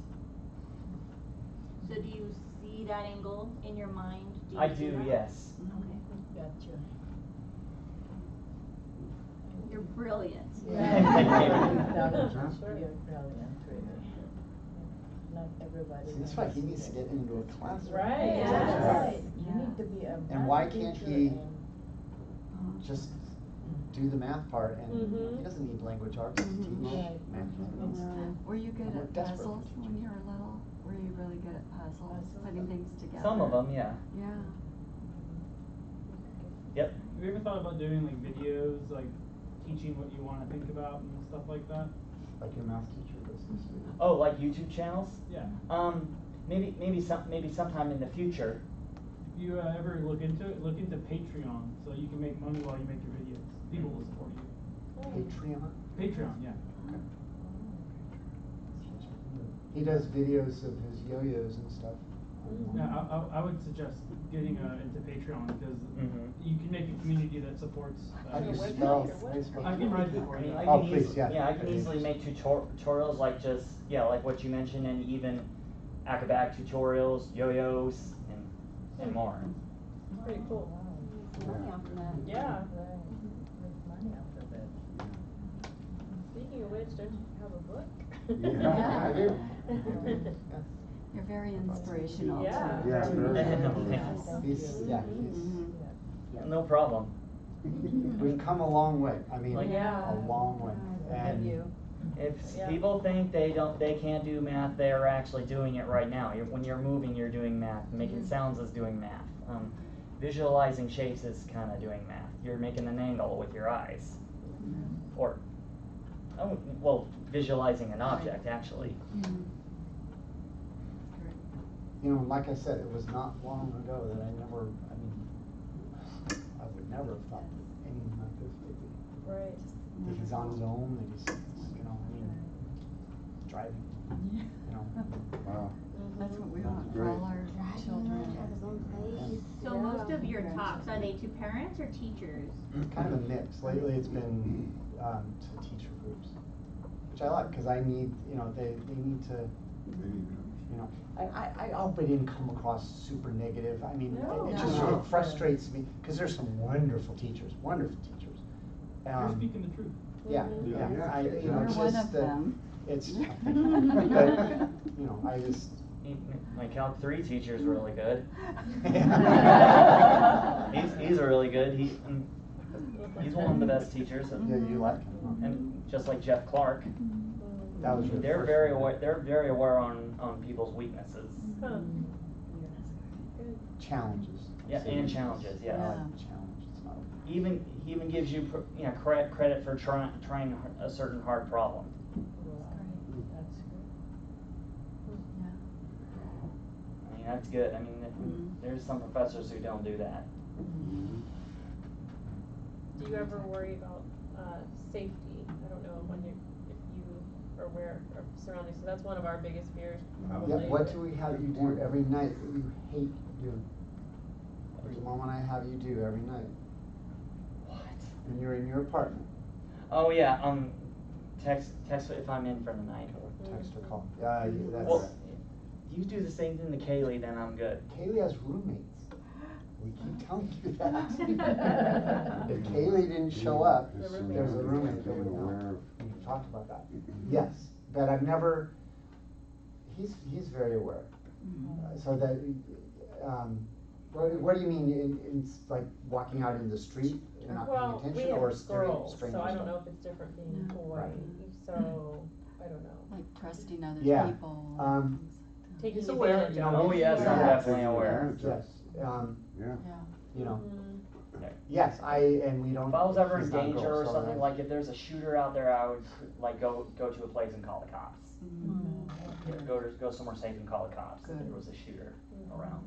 So do you see that angle in your mind? Do you I see do, that? yes. Okay. Gotcha. You're brilliant. You're brilliant, really. Not everybody. See, that's why he needs to get into a class. Right. Yeah. That's Yes. right. You need to be a And why math can't teacher he and- just do the math part, and Mhm. he doesn't need language arts to teach Right. math. Were you good And we're at desperate puzzles for when you were little? Were you really good at puzzles, putting things together? Some of them, yeah. Yeah. Yep. Have you ever thought about doing like videos, like teaching what you want to think about and stuff like that? Like your math teacher does this. Oh, like YouTube channels? Yeah. Maybe sometime in the future. If you ever look into Patreon, so you can make money while you make your videos. People will support you. Patreon? Patreon, yeah. He does videos of his yo-yos and stuff. Yeah, I would suggest getting into Patreon because you can make a community that supports. How do you spell? I can write it for I mean, you. I Oh, can please, yeah. I can easily make tutorials like like what you mentioned, and even acrobatic tutorials, yo-yos, and more. Pretty cool. Money off of that. Yeah. Right. Make money out of it. Speaking of which, don't you have a book? Yeah, I do. You're very inspirational. Yeah. too. Yeah, very Thank cool. you. He's, yeah, he's, Mhm. No problem. We've come a long way, I mean, Like- a long way, and. If Yeah. people think they can't do math, they are actually doing it right now. When you're moving, you're doing math. Making sounds is doing math. Visualizing shapes is kind of doing math. You're making an angle with your eyes, or visualizing an object actually. You know, like I said, it was not long ago that I would never have thought that anything like this would be. Right. That he's on his own, that he's, you know, I mean, driving, you know. Wow. That's what we want for Great. all our children. Have his own place. So most of your talks, are they to parents or teachers? Kind of a mix. Lately it's been to teacher groups, which I like, because I need, you know, they need to, you know, I hope I didn't come across super negative. I mean, No. it just No. it frustrates me, because there's some wonderful teachers. You're speaking the truth. Yeah, Mhm. yeah, Yeah. you know, You're it's one just of that, them. it's, but, you know, I just. My Calc 3 teacher's really good. He's really good. He's one of the best teachers. Yeah, you like him, huh? And just like Jeff Clark, That was your they're first very one. aware. They're very aware on people's weaknesses. Huh. Good. Challenges. Yeah, and challenges. I Yeah. like challenge. It's not. He even gives you credit for trying a certain hard problem. That's good. I mean, that's good. I mean, there's some professors who don't do that. Do you ever worry about safety? I don't know if you are aware of surroundings. So that's one of our biggest fears. Yeah, Probably. what do we have you do every night that you hate doing? There's one I have you do every night. What? When you're in your apartment. Oh yeah. Text if I'm in for the night. Text or call. Yeah, that's. Well, you do the same thing to Kaylee, then I'm good. Kaylee has roommates. We keep telling you that. If Kaylee didn't show up, there's a roommate that would know. We've talked about that. Yes, but I've never. He's very aware. So that. What do you mean in like walking out in the street and not Well, paying we attention, have or girls, strangers? so I don't know if it's different being No. boy. Right. So I don't know. Like trusting other Yeah, people. Taking He's aware, advantage you of know. Oh, yes, I'm Yeah. definitely aware. Yes, Yeah. you know, Mhm. yes, and we don't. If I was ever in he's not a danger girl, or so something, that- like if there's a shooter out there, I would like go to a place and call the cops. Go somewhere safe and call the cops if Good. there was a shooter around.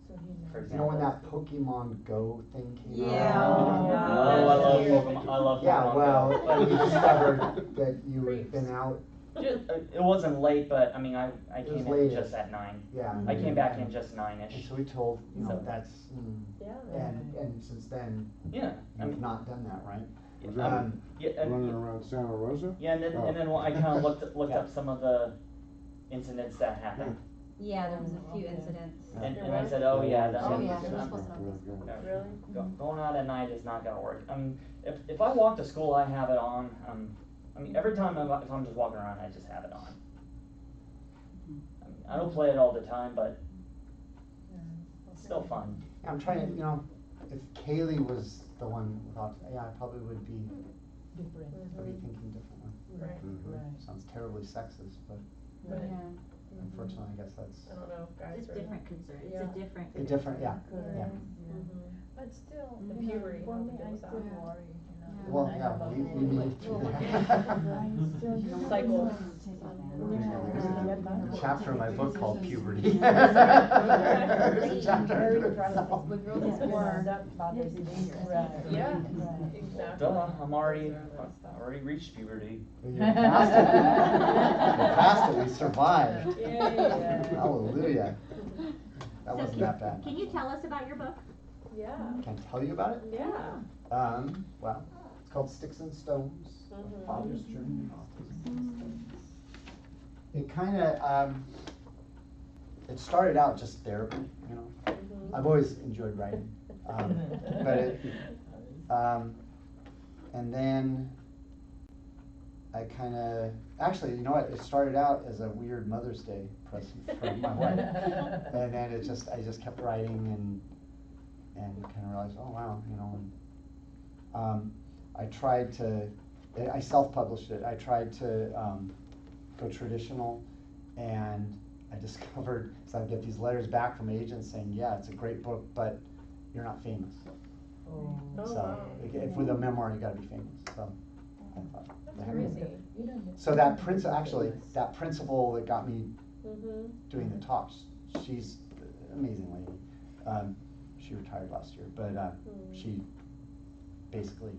So he knows. For You know example. when that Pokemon Go thing came out? Yeah. Oh, I love That's Pokemon. I love Yeah, Pokemon well, Go. we discovered that you had Creeps. been out, It wasn't late, but I mean, I It came was in late-ish. just at 9. yeah. I came back in and- just And 9ish. so we told, you know, So- that's, Yeah. and since then, Yeah, I you've mean, not done that, right? Was that yeah, running around Santa Rosa? yeah, and then I kind of looked Yeah. up some of the incidents that happened, Yeah, there was a few Okay. incidents. Yeah. and I said, oh yeah, that's Oh, yeah, that's- you're I'm- supposed to know this. Really? Going out at night is not gonna work. I mean, if I walk to school, I have it on. I mean, every time if I'm just walking around, I just have it on. I mean, I don't play it all the time, but it's still fun. I'm trying to, you know, if Kaylee was the one without, yeah, I probably would be Different. thinking differently. Right. Right. Sounds terribly sexist, but Right. unfortunately, I guess that's. I don't know, guys. It's are- different concern, it's Yeah. a different. A different, yeah, Correct. yeah. Mhm. But still, The you know, puberty, for how me, to deal I with still that. worry, you know. Well, when I yeah, have a we little made boy. it through I still, you know, Cycle. There's a chapter in my book called Puberty. Right. There's a chapter Very in it. frustrating. With girls, it's You know, more- that bothers me. Right. Yeah. Right. Exactly. Duh, I already reached puberty. You passed it. You passed it, we survived. Yay. Hallelujah. That So wasn't that bad. Can you tell us about your book? Yeah. Can I tell you about it? Yeah. Well, it's called Sticks and Stones, A Mhm. Father's Journey. It kinda, it started out just therapy, you know. Mhm. I've always enjoyed writing, but it, and then I kinda, actually, you know what, it started out as a weird Mother's Day present for my wife. And then I just kept writing and kinda realized, oh wow, you know, I tried to, I self-published it. I tried to go traditional, and I discovered, so I get these letters back from agents saying, yeah, it's a great book, but you're not famous. Oh. Oh, So wow. if with a memoir, you gotta be famous, so I thought. That's the heck with crazy. it. You don't need So to that be actually, famous. that principal that got me Mm-hmm. doing the talks, she's an amazing lady. She retired last year, but she basically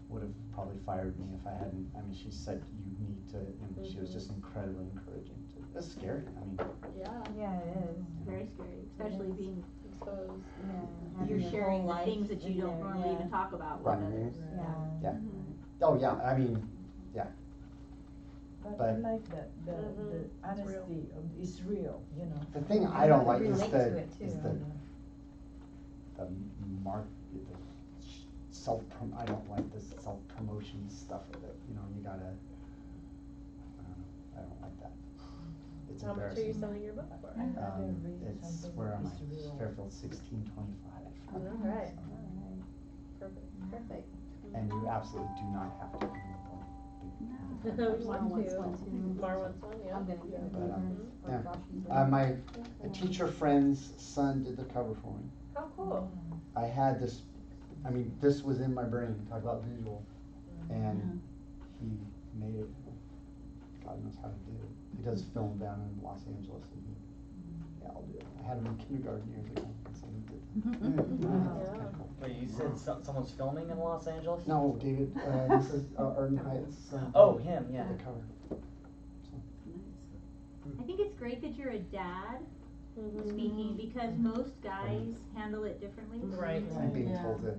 would have probably fired me if I hadn't, I mean, she said, you need to, and she was just incredibly encouraging. It's scary, I mean. Yeah. Yeah, it is. Very scary, especially being, Exposed. you're Having your sharing whole the life things that you in don't there, normally yeah. even talk about with Right. others. Yeah. Mhm. Oh, yeah, I mean, yeah. But I But- like that, the Mhm. honesty is real, you know. The thing I don't like is relate the, to it, too. is the I don't like this self-promotion stuff of it, you know, you gotta, I don't like that. It's How much are you embarrassing. selling your book for? I'd rather read It's, something where am that I? is real. Fairfield 1625. Alright. So, Perfect. Perfect. and you absolutely do not have to read the book. We want Mar wants to. one too. Mar wants one, yeah. I'm gonna get it. But, for yeah. Joshy's My birthday. a teacher friend's son did the cover for me. How cool. I had this, I mean, this was in my brain, talk about visual, and he made it. God knows how to do it. He does film down in Los Angeles, and yeah, I'll do it. I had him in kindergarten years ago, so he did. It's kinda cool. Wait, you said someone's filming in Los Angeles? No, David, this is Arden Heights. Oh, him, yeah. The cover. So, I think it's great that you're a dad Mhm. speaking, because most guys handle it differently. Right. I'm being Yeah. told to.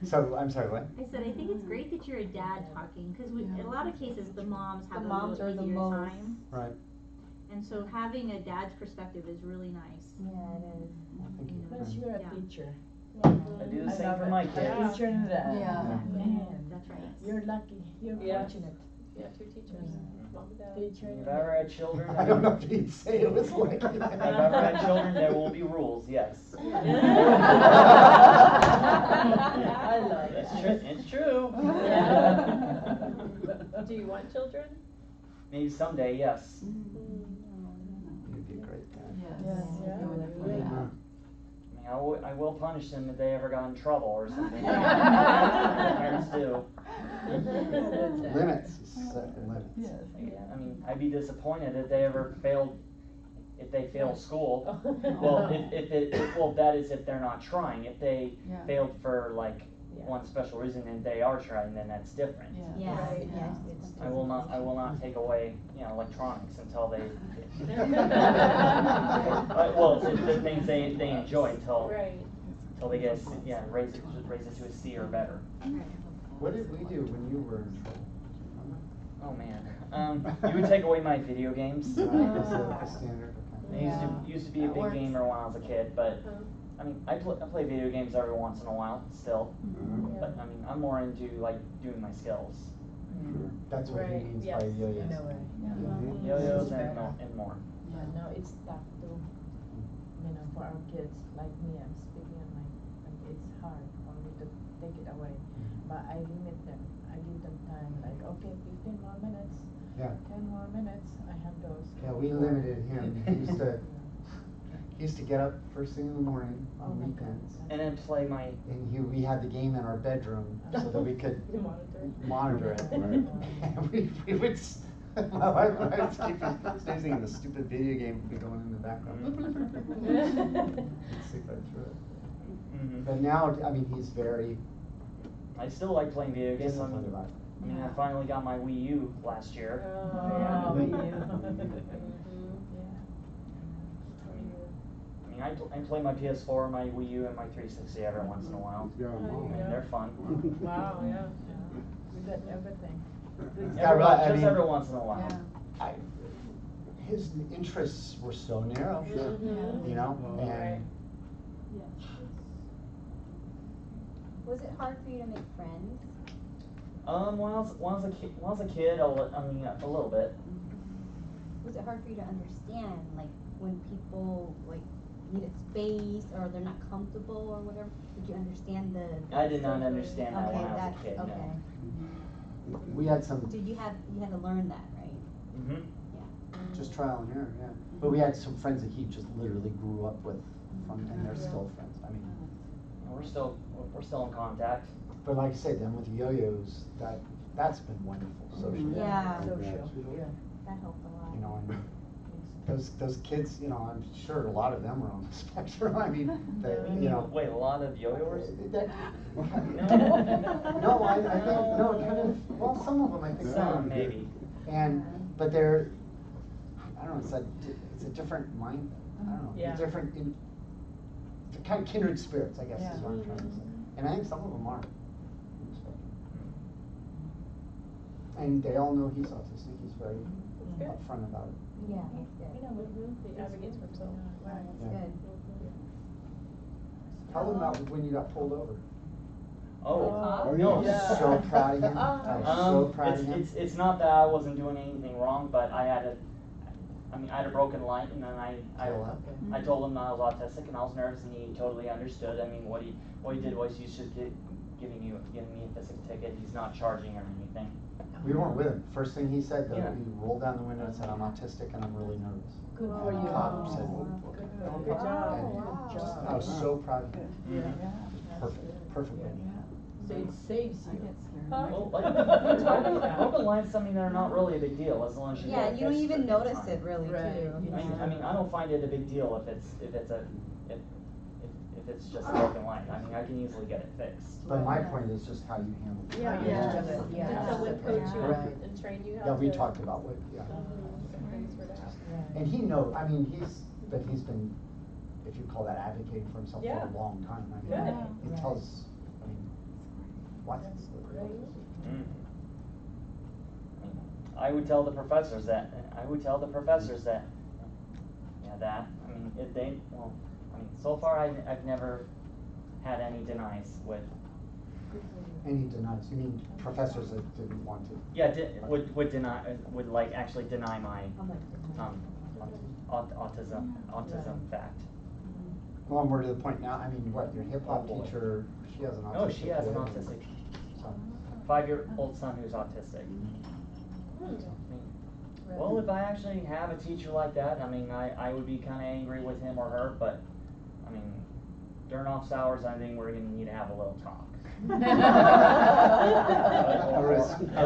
So, I'm sorry, what? I said, I think it's great that you're a dad talking, because in a lot of cases, the moms have The a moms little are the easier most- time. Right. And so having a dad's perspective is really nice. Yeah, it is. Thank you. Plus you're a Yeah. teacher. I do the I same love for it. my A kids. teacher and that. Yeah. Man, That's right. you're lucky, you're Yes. fortunate. Yeah, two teachers, mom and dad. Teacher If and I ever had children, I don't know if you'd say it was like. If I ever had children, there will be rules, yes. I like That's that. true, it's true. Do you want children? Maybe someday, yes. You'd be a great dad. Yes. Yeah. You would Yeah. yeah. I mean, I will punish them if they ever got in trouble or something. Parents do. Limits, set limits. Yes. I mean, I'd be disappointed if they ever failed, if they fail school. Oh. Well, well, that is if they're not trying. If they Yeah. failed for like Yeah. one special reason and they are trying, then that's different. Yeah. Yeah, Right. yeah. I will not take away, electronics until they, well, it's the things they enjoy until Right. they get, raise it to a C or better. What did we do when you were in trouble? Oh man, you would take away my video games. That's a standard, I okay. used to be a That big works. gamer when I was a kid, but Uh-huh. I mean, I play video games every once in a while still, Mhm. but I mean, I'm more into like doing my skills, That's what he Right, means yes. by yo-yos. In a way. Mhm. yo-yos It's and better. more. But no, it's tough to, for our kids, like me, I'm speaking on it's hard for me to take it away. But I limit them, I give them time, like, okay, 15 more minutes, Yeah. 10 more minutes, I have those. Yeah, we limited him. He used to get up first thing in the morning Oh on my weekends. God. And then play my, And we had the game in our bedroom so that we could You monitor. monitor it. Right. And we would, my wife and I would keep snoozing in the stupid video game would be going in the background. We'd sleep right through it. But now, I mean, he's very I still like playing video games. disciplined about it. I mean, I finally got my Wii U last year. Oh, Yeah, we Mhm. use. I mean, I play my PS4, my Wii U, and my 360 every once in a while. He's got 'em all. I mean, they're fun. Wow, yeah. We got everything. Just every once in a while. Yeah. His interests were so narrow, Mhm. you know, Right. and Was it hard for you to make friends? When I was a kid, a little bit. Was it hard for you to understand, like, when people like need a space or they're not comfortable or whatever? Did you understand the? I did not understand that Okay, when I was that's, a kid, no. okay. We had some, Did you had to learn that, right? Mm-hmm. just trial and error, yeah. But we had some friends that he just literally grew up with from, and they're still friends. I mean, We're still in contact. but like I said, then with the yo-yos, that's been wonderful socially. Yeah. Social, yeah. That helped a lot. You know, and those kids, you know, I'm sure a lot of them are on the spectrum. I mean, they, you know. Wait, a lot of yo-yoers? No, I think, no, kind of, well, some of them I think. Some, maybe. And, but they're, I don't know, it's a different mind, I don't know, Yeah. different, they're kind of kindred spirits, I guess is what I'm trying to say. And I think some of them are. And they all know he's autistic, he's very good. upfront about it. Yeah, that's good. He advocates for himself. Wow, that's Yeah. good. Tell them about when you got pulled over. Oh, No, no. I'm so proud of him, I was so proud of him. It's not that I wasn't doing anything wrong, but I had a broken light, and then I told him that I was autistic, and I was nervous, and he totally understood. I mean, what he did was he's just giving me a physical ticket. He's not charging or anything. We weren't with him. First thing he said, though, Yeah. he rolled down the window and said, "I'm autistic and I'm really nervous." Good And for the you. cop said, Good job. And Good job. I was so proud of him. Yeah. Perfect. So it saves you. Well, like, broken light's something that are not really a big deal as long as you. Yeah, get you don't fixed even at the notice time. it really too. Right. I mean, I don't find it a big deal if it's just a broken light. I mean, I can easily get it fixed. But my point is just how you handle it. Yeah. Yeah. Did someone coach you Right. and train you how Yeah, to? we talked about what, yeah. Things were to happen. And he knows, I mean, he's been, if you call that advocating for himself Yeah. for a long time. I mean, Good. he tells, I mean, what? Mm. I would tell the professors that, so far I've never had any denies with, And he denies, you mean professors that didn't want to? yeah, would like actually deny my, autism fact. Well, and we're to the point now, I mean, what, your hip hop Oh, boy. teacher, she has an autistic Oh, she has an kid. autistic, So, 5-year-old son who's autistic. Well, if I actually have a teacher like that, I mean, I would be kinda angry with him or her, but, I mean, during office hours, I think we're gonna need to have a little talk. A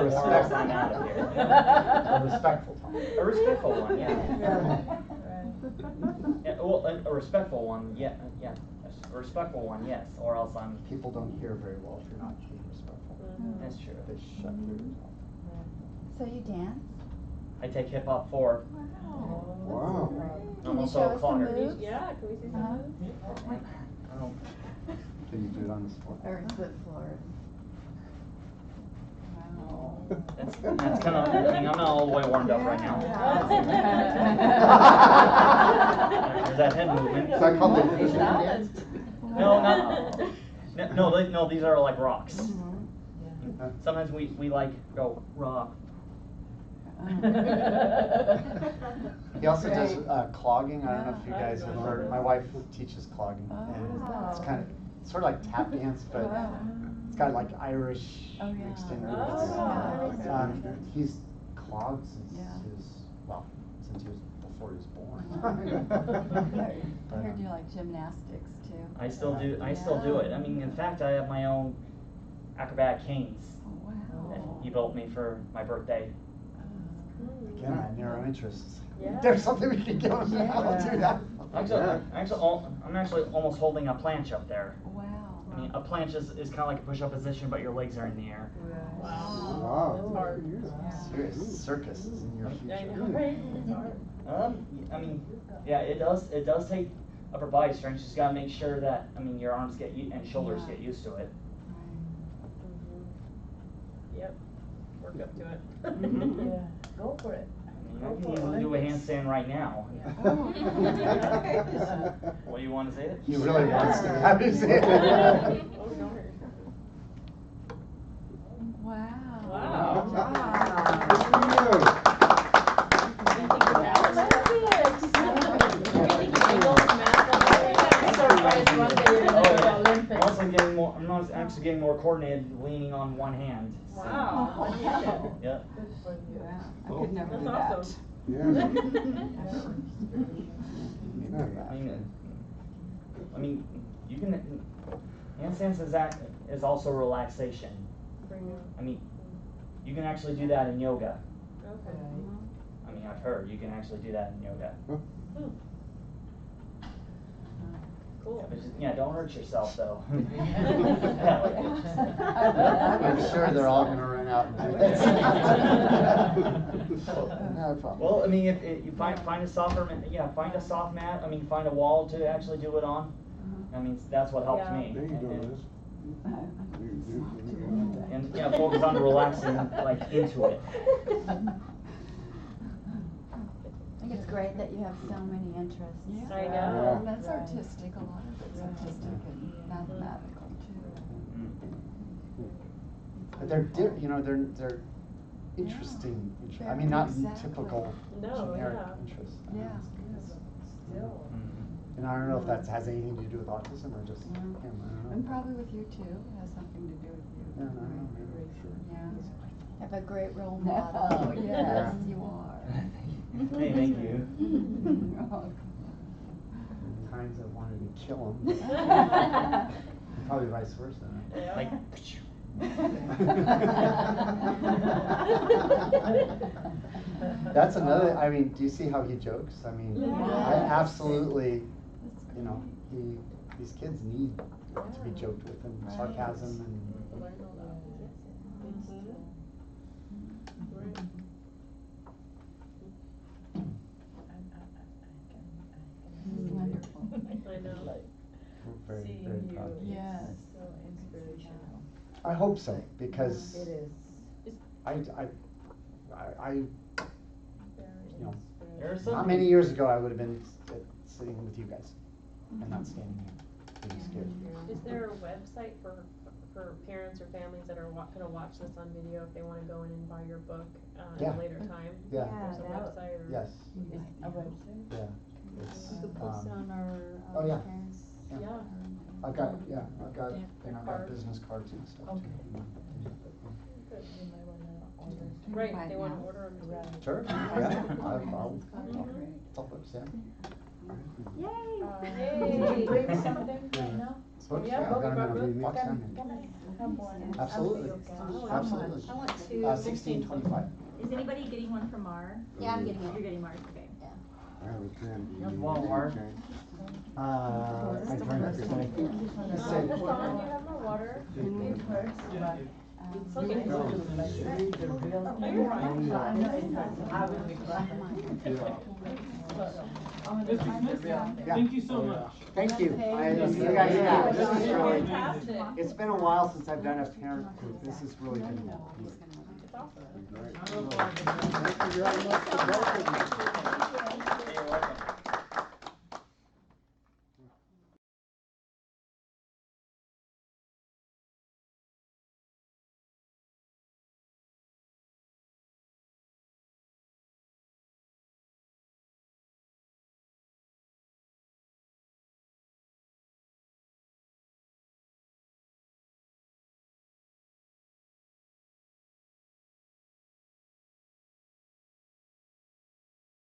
respect- I'm out of here. A respectful talk. A respectful one, yeah. Right. Yeah, well, a respectful one, yeah, a respectful one, yes, or else I'm, People don't hear very well if you're not being respectful. that's true. They shut their ears off. So you dance? I take hip hop 4. Wow. Can I'm you also show a us some clogger. moves? Yeah, can we see some Uh-huh. moves? I don't, Can you do it on the spot? Or flip floor? Wow. that's kind of, I mean, I'm not all the way warmed up right now. There's that head movement. Is that called the Christian dance? No, these are like rocks. Mm-hmm. Sometimes we like go rock. He also does clogging. I don't know if you guys have heard. My wife teaches clogging, and it's kind of sort of like tap dance, but it's got like Irish Oh, yeah. mixed in. Oh, It's, yeah. he's clogged since since he was before he was born. I heard you like gymnastics too. I still do it. I mean, in fact, I have my own acrobatic canes Oh, that wow. he built me for my birthday. Again, I have narrow interests. Yeah. There's something we can give him now. I'll do that. I'm actually almost holding a planche up there. Wow. I mean, a planche is kind of like a push-up position, but your legs are in the air. Wow. That's hard. Serious circus is in your I future. know, right? It's hard. I mean, yeah, it does take upper body strength. You just gotta make sure that, I mean, your arms and shoulders get used to it. Yep. Work up to it. Yeah, go for it. I mean, I can even do a handstand right now. Oh. What do you want to say it? He really wants to have you say it. Oh, darn. Wow. Wow. Wow. Anything for Alex? I'm not actually getting more coordinated leaning on one hand. So, Wow, one-handed. Yep. Good for you. Yeah, I Oh. could never That's do that. awesome. Yeah. I mean, you can, handstands is also relaxation. Bring it. I mean, you can actually do that in yoga. Okay. I mean, I've heard you can actually do that in yoga. Hmm. Cool. But just, don't hurt yourself though. Yeah, I'm sure they're all gonna run out and do this. Not a problem. Well, I mean, if you find a softer, find a soft mat. I mean, find a wall to actually do it on. I mean, that's what helps Yeah. me. There you go, Liz. And focus on relaxing like into it. I think it's great that you have so many interests. I know. And that's Right. artistic, a lot of it's artistic and mathematical too. But they're they're interesting. I mean, not Exactly. typical No, generic yeah. interests. Yeah. Still. And I don't know if that has anything to do with autism or just him. I don't know. And probably with you too, it has something to do with you. Yeah, I don't know, maybe, sure. Yeah. Have a great role model. Yes, Yeah. you are. Hey, thank you. Times I wanted to kill him. Probably vice versa. Yeah. Like, That's another, I mean, do you see how he jokes? I mean, I Yes. absolutely, these kids need to be joked with and Right. sarcasm and. Learn all that. Mhm. Right. Wonderful. I know. We're very, Seeing very you proud. is Yes. so inspirational. I hope so, because It is. I, you know, There's some. not many years ago, I would have been sitting with you guys and not standing here, being scared. Is there a website for parents or families that are gonna watch this on video if they wanna go in and buy your book at Yeah. a later time? Yeah. There's a Yeah, website or? Yes, A website? yeah, it's, We could post it on our oh, yeah. parents. Yeah. I've got, Cards. business cards and stuff too. Okay. Yeah. Good. You might wanna order. Right, Right they wanna now. order them too. Right. Sure, yeah, I'll send. Yay! Did you bring something right now? Books, Yeah, yeah, I've got book, them in a book, box can- down can here. I have one? Absolutely. Okay. Absolutely. I want two. 1625. Is anybody getting one from Mar? Yeah, I'm getting You're one. getting Mars, okay. I have a pen. You have Walmart. I drank this, I Do you have more water? It hurts, but It's okay. the real No, you're fine. So I know it hurts. I will be crying. Thank you so much. Thank you. Thank You you. guys, yeah, This this is is really, fantastic. it's been a while since I've done a parent group. This has really been. It's awesome. Thank you very much to both of you. You're welcome.